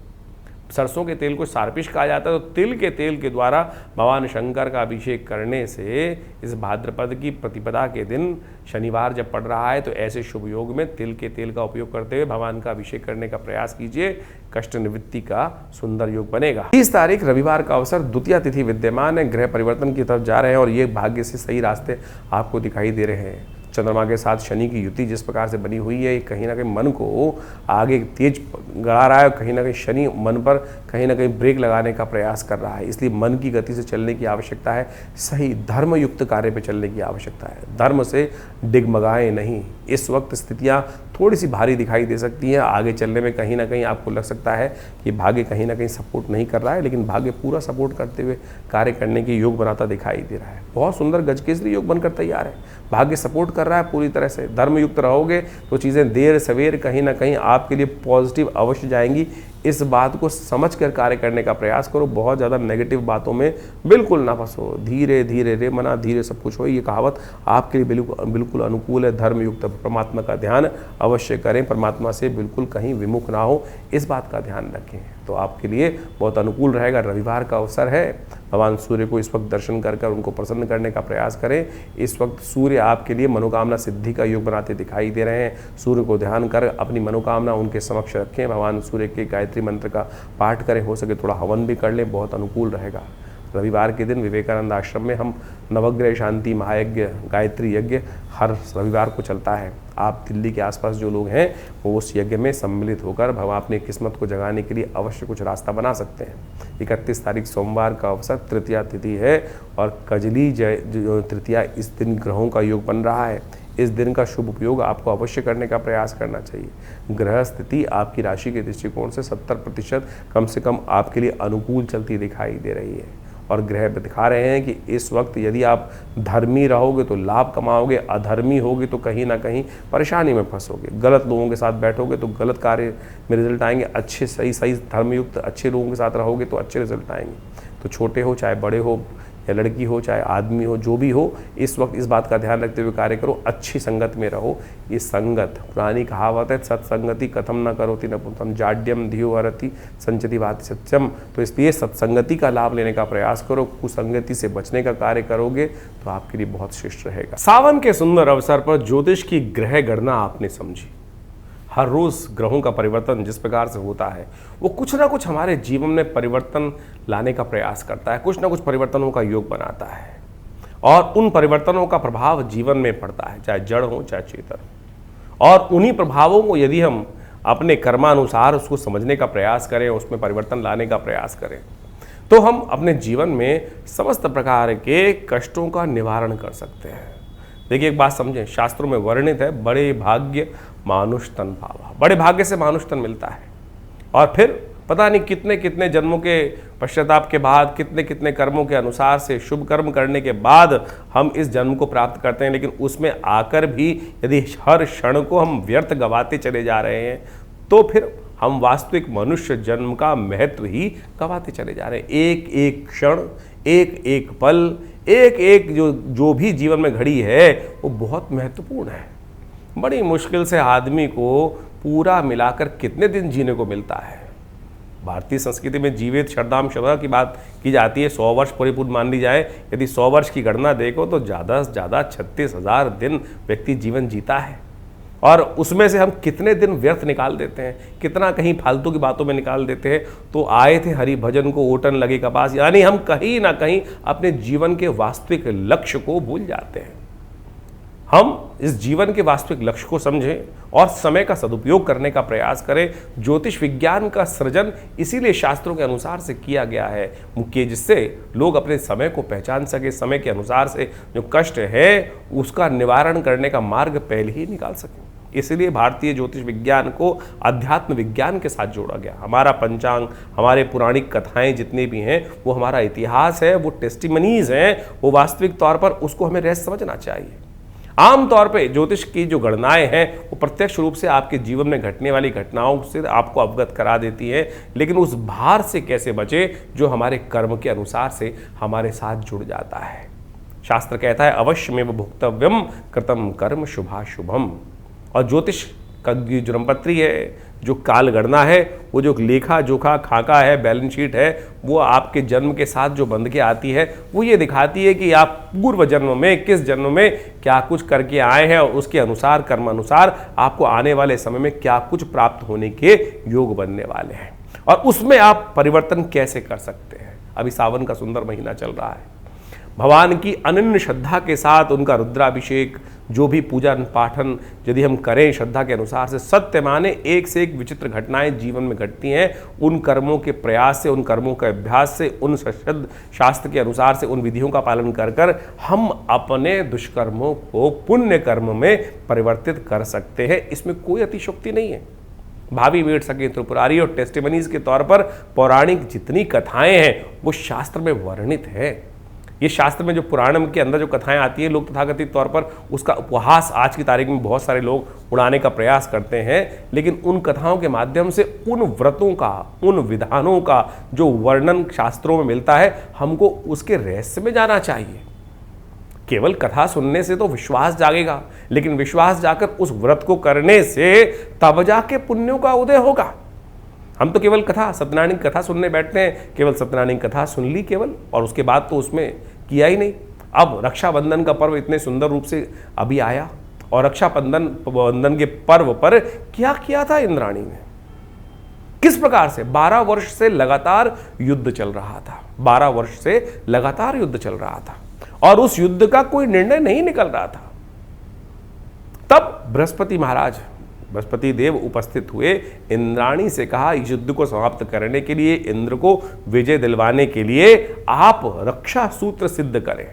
सरसों के तेल को सार्पिश कहा जाता है, तो तिल के तेल के द्वारा भगवान शंकर का अभिषेक करने से इस भाद्रपद की प्रतिपदा के दिन शनिवार जब पड़ रहा है तो ऐसे शुभ योग में तिल के तेल का उपयोग करते हुए भगवान का अभिषेक करने का प्रयास कीजिए, कष्ट निवृत्ति का सुंदर योग बनेगा। 30 तारीख रविवार का अवसर, द्वितीया तिथि विद्यमान है, ग्रह परिवर्तन की तरफ जा रहे हैं और ये भाग्य से सही रास्ते आपको दिखाई दे रहे हैं। चंद्रमा के साथ शनि की युति जिस प्रकार से बनी हुई है, कहीं ना कहीं मन को आगे तेज गड़ा रहा है, कहीं ना कहीं शनि मन पर कहीं ना कहीं ब्रेक लगाने का प्रयास कर रहा है, इसलिए मन की गति से चलने की आवश्यकता है, सही धर्मयुक्त कार्य पे चलने की आवश्यकता है, धर्म से डिगमगाएं नहीं। इस वक्त स्थितियाँ थोड़ी सी भारी दिखाई दे सकती हैं, आगे चलने में कहीं ना कहीं आपको लग सकता है कि भाग्य कहीं ना कहीं सपोर्ट नहीं कर रहा है, लेकिन भाग्य पूरा सपोर्ट करते हुए कार्य करने की योग बनाता दिखाई दे रहा है। बहुत सुंदर गजकेसरी योग बनकर तैयार है, भाग्य सपोर्ट कर रहा है पूरी तरह से। धर्मयुक्त रहोगे तो चीज़ें देर सवेर कहीं ना कहीं आपके लिए पॉजिटिव अवश्य जाएंगी। इस बात को समझ कर कार्य करने का प्रयास करो, बहुत ज़्यादा नेगेटिव बातों में बिल्कुल ना फंसो। धीरे धीरे रे मना धीरे सब कुछ हो, ये कहावत आपके लिए बिल्कुल अनुकूल है। धर्मयुक्त परमात्मा का ध्यान अवश्य करें, परमात्मा से बिल्कुल कहीं विमुख ना हो, इस बात का ध्यान रखें तो आपके लिए बहुत अनुकूल रहेगा। रविवार का अवसर है, भगवान सूर्य को इस वक्त दर्शन कर उनको प्रसन्न करने का प्रयास करें। इस वक्त सूर्य आपके लिए मनोकामना सिद्धि का योग बनाते दिखाई दे रहे हैं। सूर्य को ध्यान कर अपनी मनोकामना उनके समक्ष रखें, भगवान सूर्य के गायत्री मंत्र का पाठ करें, हो सके थोड़ा हवन भी कर लें, बहुत अनुकूल रहेगा। रविवार के दिन विवेकानंद आश्रम में हम नवग्रह शांति महायज्ञ गायत्री यज्ञ हर रविवार को चलता है। आप दिल्ली के आसपास जो लोग हैं वो उस यज्ञ में सम्मिलित होकर भगवान अपनी किस्मत को जगाने के लिए अवश्य कुछ रास्ता बना सकते हैं। 31 तारीख सोमवार का अवसर, तृतीया तिथि है और कजली जो तृतीया, इस दिन ग्रहों का योग बन रहा है। इस दिन का शुभ उपयोग आपको अवश्य करने का प्रयास करना चाहिए। ग्रह स्थिति आपकी राशि के दृष्टिकोण से 70% कम से कम आपके लिए अनुकूल चलती दिखाई दे रही है। और ग्रह दिखा रहे हैं कि इस वक्त यदि आप धर्मी रहोगे तो लाभ कमाओगे, अधर्मी होगे तो कहीं ना कहीं परेशानी में फंसोगे, गलत लोगों के साथ बैठोगे तो गलत कार्य में रिजल्ट आएंगे, अच्छे सही धर्मयुक्त अच्छे लोगों के साथ रहोगे तो अच्छे रिजल्ट आएंगे। तो छोटे हो चाहे बड़े हो, या लड़की हो चाहे आदमी हो, जो भी हो, इस वक्त इस बात का ध्यान रखते हुए कार्य करो, अच्छी संगत में रहो। ये संगत, पुरानी कहावत है, सत्संगति कथम न करोति न पुंसम जाड्यम धियो हरति संचति भाति सत्यम। तो इसलिए सत्संगति का लाभ लेने का प्रयास करो, कुसंगति से बचने का कार्य करोगे तो आपके लिए बहुत श्रेष्ठ रहेगा। सावन के सुंदर अवसर पर ज्योतिष की ग्रह गणना आपने समझी। हर रोज ग्रहों का परिवर्तन जिस प्रकार से होता है वो कुछ ना कुछ हमारे जीवन में परिवर्तन लाने का प्रयास करता है, कुछ ना कुछ परिवर्तनों का योग बनाता है और उन परिवर्तनों का प्रभाव जीवन में पड़ता है, चाहे जड़ हो चाहे चेतन। और उन्हीं प्रभावों को यदि हम अपने कर्मानुसार उसको समझने का प्रयास करें, उसमें परिवर्तन लाने का प्रयास करें, तो हम अपने जीवन में समस्त प्रकार के कष्टों का निवारण कर सकते हैं। देखिए एक बात समझें, शास्त्रों में वर्णित है, बड़े भाग्य मानुष तन पावा। बड़े भाग्य से मानुष तन मिलता है और फिर पता नहीं कितने कितने जन्मों के पश्चाताप के बाद, कितने कितने कर्मों के अनुसार से शुभ कर्म करने के बाद हम इस जन्म को प्राप्त करते हैं। लेकिन उसमें आकर भी यदि हर क्षण को हम व्यर्थ गवाते चले जा रहे हैं तो फिर हम वास्तविक मनुष्य जन्म का महत्व ही गवाते चले जा रहे हैं। एक एक क्षण, एक एक पल, एक एक जो भी जीवन में घड़ी है वो बहुत महत्वपूर्ण है। बड़ी मुश्किल से आदमी को पूरा मिलाकर कितने दिन जीने को मिलता है। भारतीय संस्कृति में जीवित शरदाम शवा की बात की जाती है, 100 वर्ष परिपूर्ण मान ली जाए। यदि 100 वर्ष की गणना देखो तो ज़्यादा से ज़्यादा 36,000 दिन व्यक्ति जीवन जीता है और उसमें से हम कितने दिन व्यर्थ निकाल देते हैं, कितना कहीं फालतू की बातों में निकाल देते हैं। तो आए थे हरि भजन को ओटन लगे कपास, यानी हम कहीं ना कहीं अपने जीवन के वास्तविक लक्ष्य को भूल जाते हैं। हम इस जीवन के वास्तविक लक्ष्य को समझें और समय का सदुपयोग करने का प्रयास करें। ज्योतिष विज्ञान का सृजन इसीलिए शास्त्रों के अनुसार से किया गया है मुख्य, जिससे लोग अपने समय को पहचान सके, समय के अनुसार से जो कष्ट है उसका निवारण करने का मार्ग पहले ही निकाल सकें। इसलिए भारतीय ज्योतिष विज्ञान को अध्यात्म विज्ञान के साथ जोड़ा गया। हमारा पंचांग, हमारे पौराणिक कथाएं जितनी भी हैं वो हमारा इतिहास है, वो टेस्टिमनीज हैं, वो वास्तविक तौर पर उसको हमें रहस्य समझना चाहिए। आमतौर पे ज्योतिष की जो गणनाएं हैं वो प्रत्यक्ष रूप से आपके जीवन में घटने वाली घटनाओं से आपको अवगत करा देती है, लेकिन उस भार से कैसे बचे जो हमारे कर्म के अनुसार से हमारे साथ जुड़ जाता है। शास्त्र कहता है अवश्यमेव भुक्तव्यम कृतम कर्म शुभाशुभम। और ज्योतिष का जो जन्मपत्री है, जो काल गणना है, वो जो लेखा जोखा खाका है, बैलेंस शीट है, वो आपके जन्म के साथ जो बंध के आती है वो ये दिखाती है कि आप पूर्व जन्म में किस जन्म में क्या कुछ करके आए हैं और उसके अनुसार कर्म अनुसार आपको आने वाले समय में क्या कुछ प्राप्त होने के योग बनने वाले हैं और उसमें आप परिवर्तन कैसे कर सकते हैं। अभी सावन का सुंदर महीना चल रहा है, भगवान की अनन्य श्रद्धा के साथ उनका रुद्राभिषेक, जो भी पूजन पाठन यदि हम करें श्रद्धा के अनुसार से, सत्य माने एक से एक विचित्र घटनाएं जीवन में घटती हैं। उन कर्मों के प्रयास से, उन कर्मों के अभ्यास से, उन सशुद्ध शास्त्र के अनुसार से उन विधियों का पालन कर कर हम अपने दुष्कर्मों को पुण्य कर्म में परिवर्तित कर सकते हैं। इसमें कोई अतिशयोक्ति नहीं है। भावी वेद सके त्रिपुरारी और टेस्टिमनीज के तौर पर पौराणिक जितनी कथाएं हैं वो शास्त्र में वर्णित है। ये शास्त्र में जो पुराणम के अंदर जो कथाएं आती हैं, लोग तथाकथित तौर पर उसका उपहास आज की तारीख में बहुत सारे लोग उड़ाने का प्रयास करते हैं, लेकिन उन कथाओं के माध्यम से उन व्रतों का, उन विधानों का जो वर्णन शास्त्रों में मिलता है, हमको उसके रहस्य में जाना चाहिए। केवल कथा सुनने से तो विश्वास जागेगा, लेकिन विश्वास जाकर उस व्रत को करने से तब जाके पुण्यों का उदय होगा। हम तो केवल कथा, सत्यनारायण की कथा सुनने बैठते हैं, केवल सत्यनारायण की कथा सुन ली केवल, और उसके बाद तो उसमें किया ही नहीं। अब रक्षाबंधन का पर्व इतने सुंदर रूप से अभी आया और रक्षाबंधन के पर्व पर क्या किया था इंद्राणी ने, किस प्रकार से 12 वर्ष से लगातार युद्ध चल रहा था, 12 वर्ष से लगातार युद्ध चल रहा था और उस युद्ध का कोई निर्णय नहीं निकल रहा था। तब बृहस्पति देव उपस्थित हुए, इंद्राणी से कहा इस युद्ध को समाप्त करने के लिए, इंद्र को विजय दिलवाने के लिए आप रक्षा सूत्र सिद्ध करें।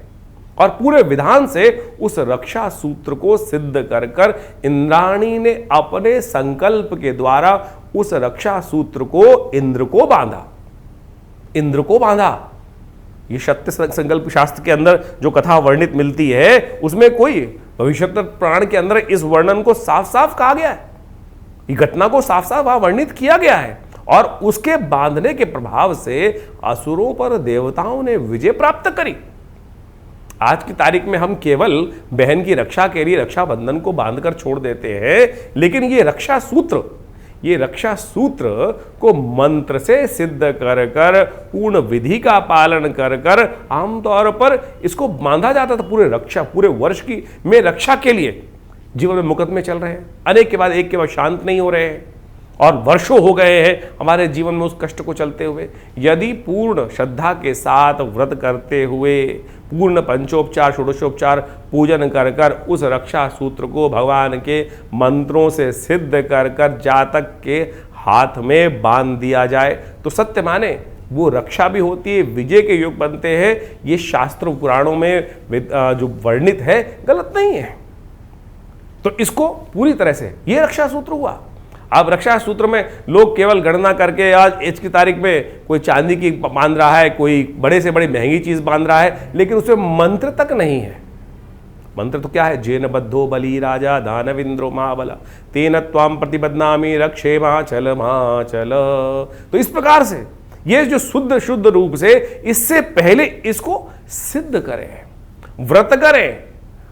और पूरे विधान से उस रक्षा सूत्र को सिद्ध कर कर इंद्राणी ने अपने संकल्प के द्वारा उस रक्षा सूत्र को इंद्र को बांधा। ये सत्य संकल्प शास्त्र के अंदर जो कथा वर्णित मिलती है उसमें कोई भविष्योत्तर पुराण के अंदर इस वर्णन को साफ साफ कहा गया है, ये घटना को साफ साफ वहां वर्णित किया गया है। और उसके बांधने के प्रभाव से असुरों पर देवताओं ने विजय प्राप्त करी। आज की तारीख में हम केवल बहन की रक्षा के लिए रक्षाबंधन को बांधकर छोड़ देते हैं, लेकिन ये रक्षा सूत्र को मंत्र से सिद्ध कर कर पूर्ण विधि का पालन कर कर आमतौर पर इसको बांधा जाता था पूरे वर्ष की में रक्षा के लिए। जीवन में मुकदमे चल रहे हैं, अनेक के बाद एक के बाद शांत नहीं हो रहे हैं और वर्षों हो गए हैं हमारे जीवन में उस कष्ट को चलते हुए। यदि पूर्ण श्रद्धा के साथ व्रत करते हुए पूर्ण पंचोपचार षोडशोपचार पूजन कर कर उस रक्षा सूत्र को भगवान के मंत्रों से सिद्ध कर कर जातक के हाथ में बांध दिया जाए तो सत्य माने वो रक्षा भी होती है, विजय के योग बनते हैं। ये शास्त्र पुराणों में जो वर्णित है गलत नहीं है। तो इसको पूरी तरह से ये रक्षा सूत्र हुआ। अब रक्षा सूत्र में लोग केवल गणना करके आज की तारीख में कोई चांदी की बांध रहा है, कोई बड़े से बड़ी महंगी चीज बांध रहा है, लेकिन उसमें मंत्र तक नहीं है। मंत्र तो क्या है? जेन बद्धो बली राजा दानविंद्रो महाबला तेन त्वाम प्रतिबद्धनामि रक्षे माचल माचल। तो इस प्रकार से ये जो शुद्ध रूप से इससे पहले इसको सिद्ध करें, व्रत करें।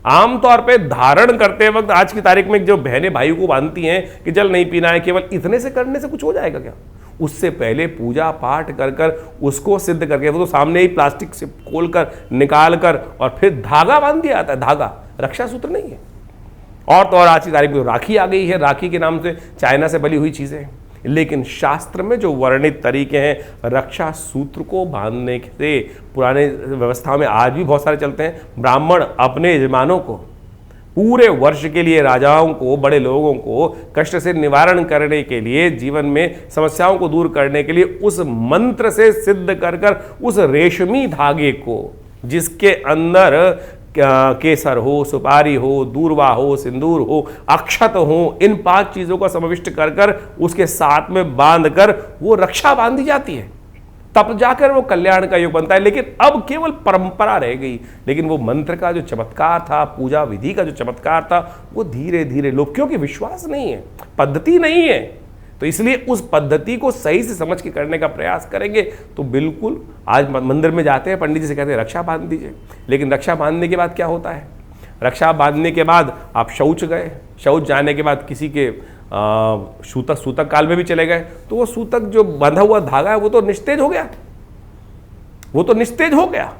आमतौर पे धारण करते वक्त आज की तारीख में जो बहनें भाइयों को बांधती हैं कि जल नहीं पीना है, केवल इतने से करने से कुछ हो जाएगा क्या? उससे पहले पूजा पाठ कर कर उसको सिद्ध करके वो तो सामने ही प्लास्टिक से खोल कर निकाल कर और फिर धागा बांध दिया जाता है। धागा रक्षा सूत्र नहीं है। और तो और आज की तारीख में राखी आ गई है, राखी के नाम से चाइना से बनी हुई चीजें हैं। लेकिन शास्त्र में जो वर्णित तरीके हैं रक्षा सूत्र को बांधने से पुराने व्यवस्था में आज भी बहुत सारे चलते हैं। ब्राह्मण अपने यजमानों को पूरे वर्ष के लिए, राजाओं को, बड़े लोगों को कष्ट से निवारण करने के लिए, जीवन में समस्याओं को दूर करने के लिए उस मंत्र से सिद्ध कर कर उस रेशमी धागे को जिसके अंदर केसर हो, सुपारी हो, दूर्वा हो, सिंदूर हो, अक्षत हो, इन 5 चीजों का समाविष्ट कर कर उसके साथ में बांध कर वो रक्षा बांधी जाती है, तब जाकर वो कल्याण का योग बनता है। लेकिन अब केवल परंपरा रह गई, लेकिन वो मंत्र का जो चमत्कार था, पूजा विधि का जो चमत्कार था, वो धीरे धीरे लोग, क्योंकि विश्वास नहीं है, पद्धति नहीं है, तो इसलिए उस पद्धति को सही से समझ के करने का प्रयास करेंगे तो बिल्कुल। आज मंदिर में जाते हैं, पंडित जी से कहते हैं रक्षा बांध दीजिए, लेकिन रक्षा बांधने के बाद क्या होता है? रक्षा बांधने के बाद आप शौच गए, शौच जाने के बाद किसी के सूतक काल में भी चले गए, तो वो सूतक जो बंधा हुआ धागा है वो तो निस्तेज हो गया, वो तो निस्तेज हो गया।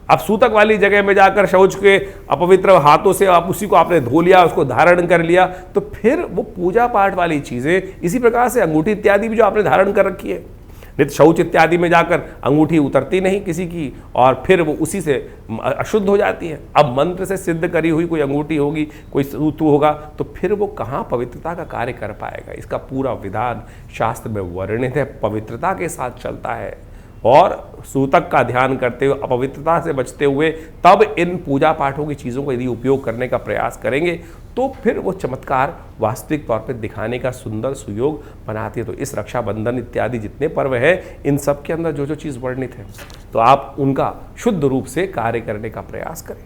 अब सूतक वाली जगह में जाकर शौच के अपवित्र हाथों से आप उसी को आपने धो लिया, उसको धारण कर लिया, तो फिर वो पूजा पाठ वाली चीजें, इसी प्रकार से अंगूठी इत्यादि भी जो आपने धारण कर रखी है, नहीं तो शौच इत्यादि में जाकर अंगूठी उतरती नहीं किसी की और फिर वो उसी से अशुद्ध हो जाती है। अब मंत्र से सिद्ध करी हुई कोई अंगूठी होगी, कोई सूत्र होगा, तो फिर वो कहाँ पवित्रता का कार्य कर पाएगा? इसका पूरा विधान शास्त्र में वर्णित है, पवित्रता के साथ चलता है और सूतक का ध्यान करते हुए, अपवित्रता से बचते हुए तब इन पूजा पाठों की चीज़ों को यदि उपयोग करने का प्रयास करेंगे तो फिर वो चमत्कार वास्तविक तौर पर दिखाने का सुंदर सुयोग बनाती है। तो इस रक्षाबंधन इत्यादि जितने पर्व हैं, इन सब के अंदर जो जो चीज़ वर्णित है तो आप उनका शुद्ध रूप से कार्य करने का प्रयास करें।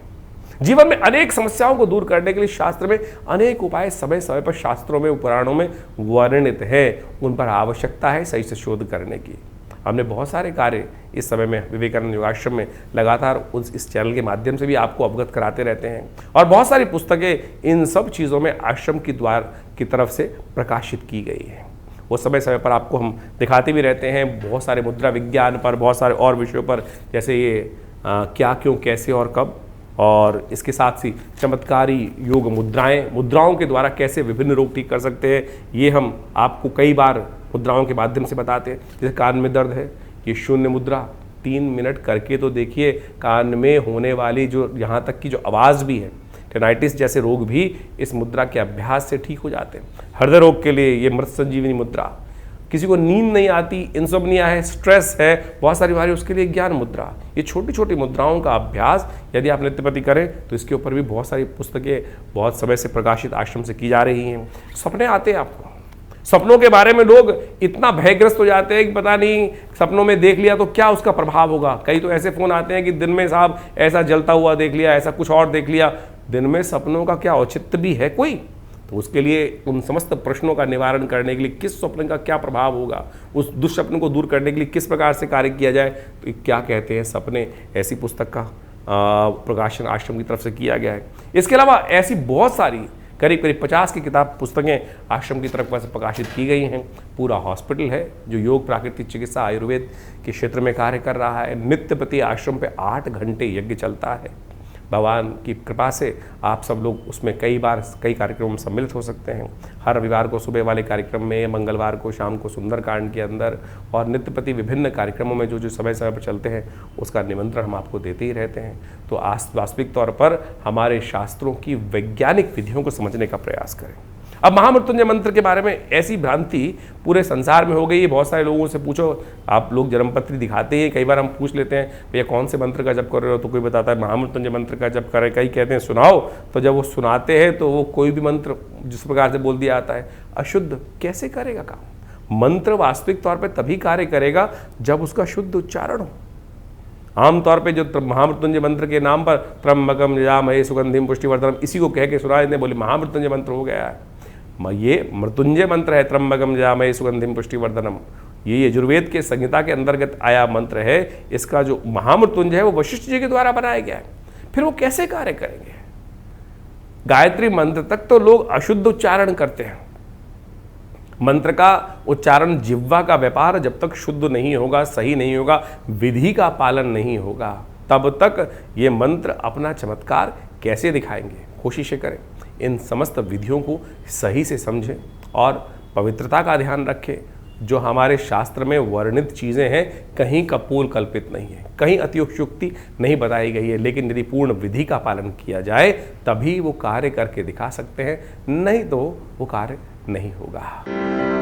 जीवन में अनेक समस्याओं को दूर करने के लिए शास्त्र में अनेक उपाय समय समय पर शास्त्रों में, पुराणों में वर्णित है। उन पर आवश्यकता है सही से शोध करने की। हमने बहुत सारे कार्य इस समय में विवेकानंद योगाश्रम में लगातार इस चैनल के माध्यम से भी आपको अवगत कराते रहते हैं और बहुत सारी पुस्तकें इन सब चीज़ों में आश्रम की द्वार की तरफ से प्रकाशित की गई है। वो समय समय पर आपको हम दिखाते भी रहते हैं, बहुत सारे मुद्रा विज्ञान पर, बहुत सारे और विषयों पर, जैसे ये क्या, क्यों, कैसे और कब, और इसके साथ ही चमत्कारी योग मुद्राओं के द्वारा कैसे विभिन्न रोग ठीक कर सकते हैं, ये हम आपको कई बार मुद्राओं के माध्यम से बताते हैं। जैसे कान में दर्द है, ये शून्य मुद्रा 3 मिनट करके तो देखिए, कान में होने वाली जो यहाँ तक की जो आवाज़ भी है, टेनाइटिस जैसे रोग भी इस मुद्रा के अभ्यास से ठीक हो जाते हैं। हृदय रोग के लिए ये मृत संजीवनी मुद्रा, किसी को नींद नहीं आती, इंसोम्निया है, स्ट्रेस है, बहुत सारी बीमारी, उसके लिए ज्ञान मुद्रा। ये छोटी छोटी मुद्राओं का अभ्यास यदि आप नित्यप्रति करें तो इसके ऊपर भी बहुत सारी पुस्तकें बहुत समय से प्रकाशित आश्रम से की जा रही हैं। सपने आते हैं आपको, सपनों के बारे में लोग इतना भयग्रस्त हो जाते हैं कि पता नहीं सपनों में देख लिया तो क्या उसका प्रभाव होगा। कई तो ऐसे फोन आते हैं कि दिन में साहब ऐसा जलता हुआ देख लिया, ऐसा कुछ और देख लिया। दिन में सपनों का क्या औचित्य भी है कोई? तो उसके लिए उन समस्त प्रश्नों का निवारण करने के लिए किस स्वप्न का क्या प्रभाव होगा, उस दुष्स्वप्न को दूर करने के लिए किस प्रकार से कार्य किया जाए, तो क्या कहते हैं सपने, ऐसी पुस्तक का प्रकाशन आश्रम की तरफ से किया गया है। इसके अलावा ऐसी बहुत सारी करीब करीब 50 की किताब पुस्तकें आश्रम की तरफ से प्रकाशित की गई हैं। पूरा हॉस्पिटल है जो योग, प्राकृतिक चिकित्सा, आयुर्वेद के क्षेत्र में कार्य कर रहा है। नित्य प्रति आश्रम पे 8 घंटे यज्ञ चलता है। भगवान की कृपा से आप सब लोग उसमें कई कार्यक्रमों में सम्मिलित हो सकते हैं। हर रविवार को सुबह वाले कार्यक्रम में, मंगलवार को शाम को सुंदरकांड के अंदर, और नित्य प्रति विभिन्न कार्यक्रमों में जो समय समय पर चलते हैं उसका निमंत्रण हम आपको देते ही रहते हैं। तो वास्तविक तौर पर हमारे शास्त्रों की वैज्ञानिक विधियों को समझने का प्रयास करें। अब महामृत्युंजय मंत्र के बारे में ऐसी भ्रांति पूरे संसार में हो गई है। बहुत सारे लोगों से पूछो, आप लोग जन्मपत्री दिखाते हैं, कई बार हम पूछ लेते हैं भैया कौन से मंत्र का जप कर रहे हो, तो कोई बताता है महामृत्युंजय मंत्र का जप करें, कई कहते हैं सुनाओ। तो जब वो सुनाते हैं तो वो कोई भी मंत्र जिस प्रकार से बोल दिया जाता है अशुद्ध कैसे करेगा काम। मंत्र वास्तविक तौर पर तभी कार्य करेगा जब उसका शुद्ध उच्चारण हो। आमतौर पे जो महामृत्युंजय मंत्र के नाम पर त्र्यंबकम यजामहे सुगंधिम पुष्टिवर्धनम, इसी को कह के सुना देते, बोले महामृत्युंजय मंत्र हो गया है। ये मृत्युंजय मंत्र है, त्र्यंबकम यजामहे सुगंधिम पुष्टिवर्धनम। ये यजुर्वेद के संहिता के अंतर्गत आया मंत्र है। इसका जो महामृत्युंजय है वो वशिष्ठ जी के द्वारा बनाया गया है। फिर वो कैसे कार्य करेंगे? गायत्री मंत्र तक तो लोग अशुद्ध उच्चारण करते हैं। मंत्र का उच्चारण, जिह्वा का व्यापार जब तक शुद्ध नहीं होगा, सही नहीं होगा, विधि का पालन नहीं होगा, तब तक ये मंत्र अपना चमत्कार कैसे दिखाएंगे। कोशिशें करें इन समस्त विधियों को सही से समझें और पवित्रता का ध्यान रखें। जो हमारे शास्त्र में वर्णित चीज़ें हैं कहीं कपोल कल्पित नहीं है, कहीं अतिशयोक्ति नहीं बताई गई है, लेकिन यदि पूर्ण विधि का पालन किया जाए तभी वो कार्य करके दिखा सकते हैं, नहीं तो वो कार्य नहीं होगा।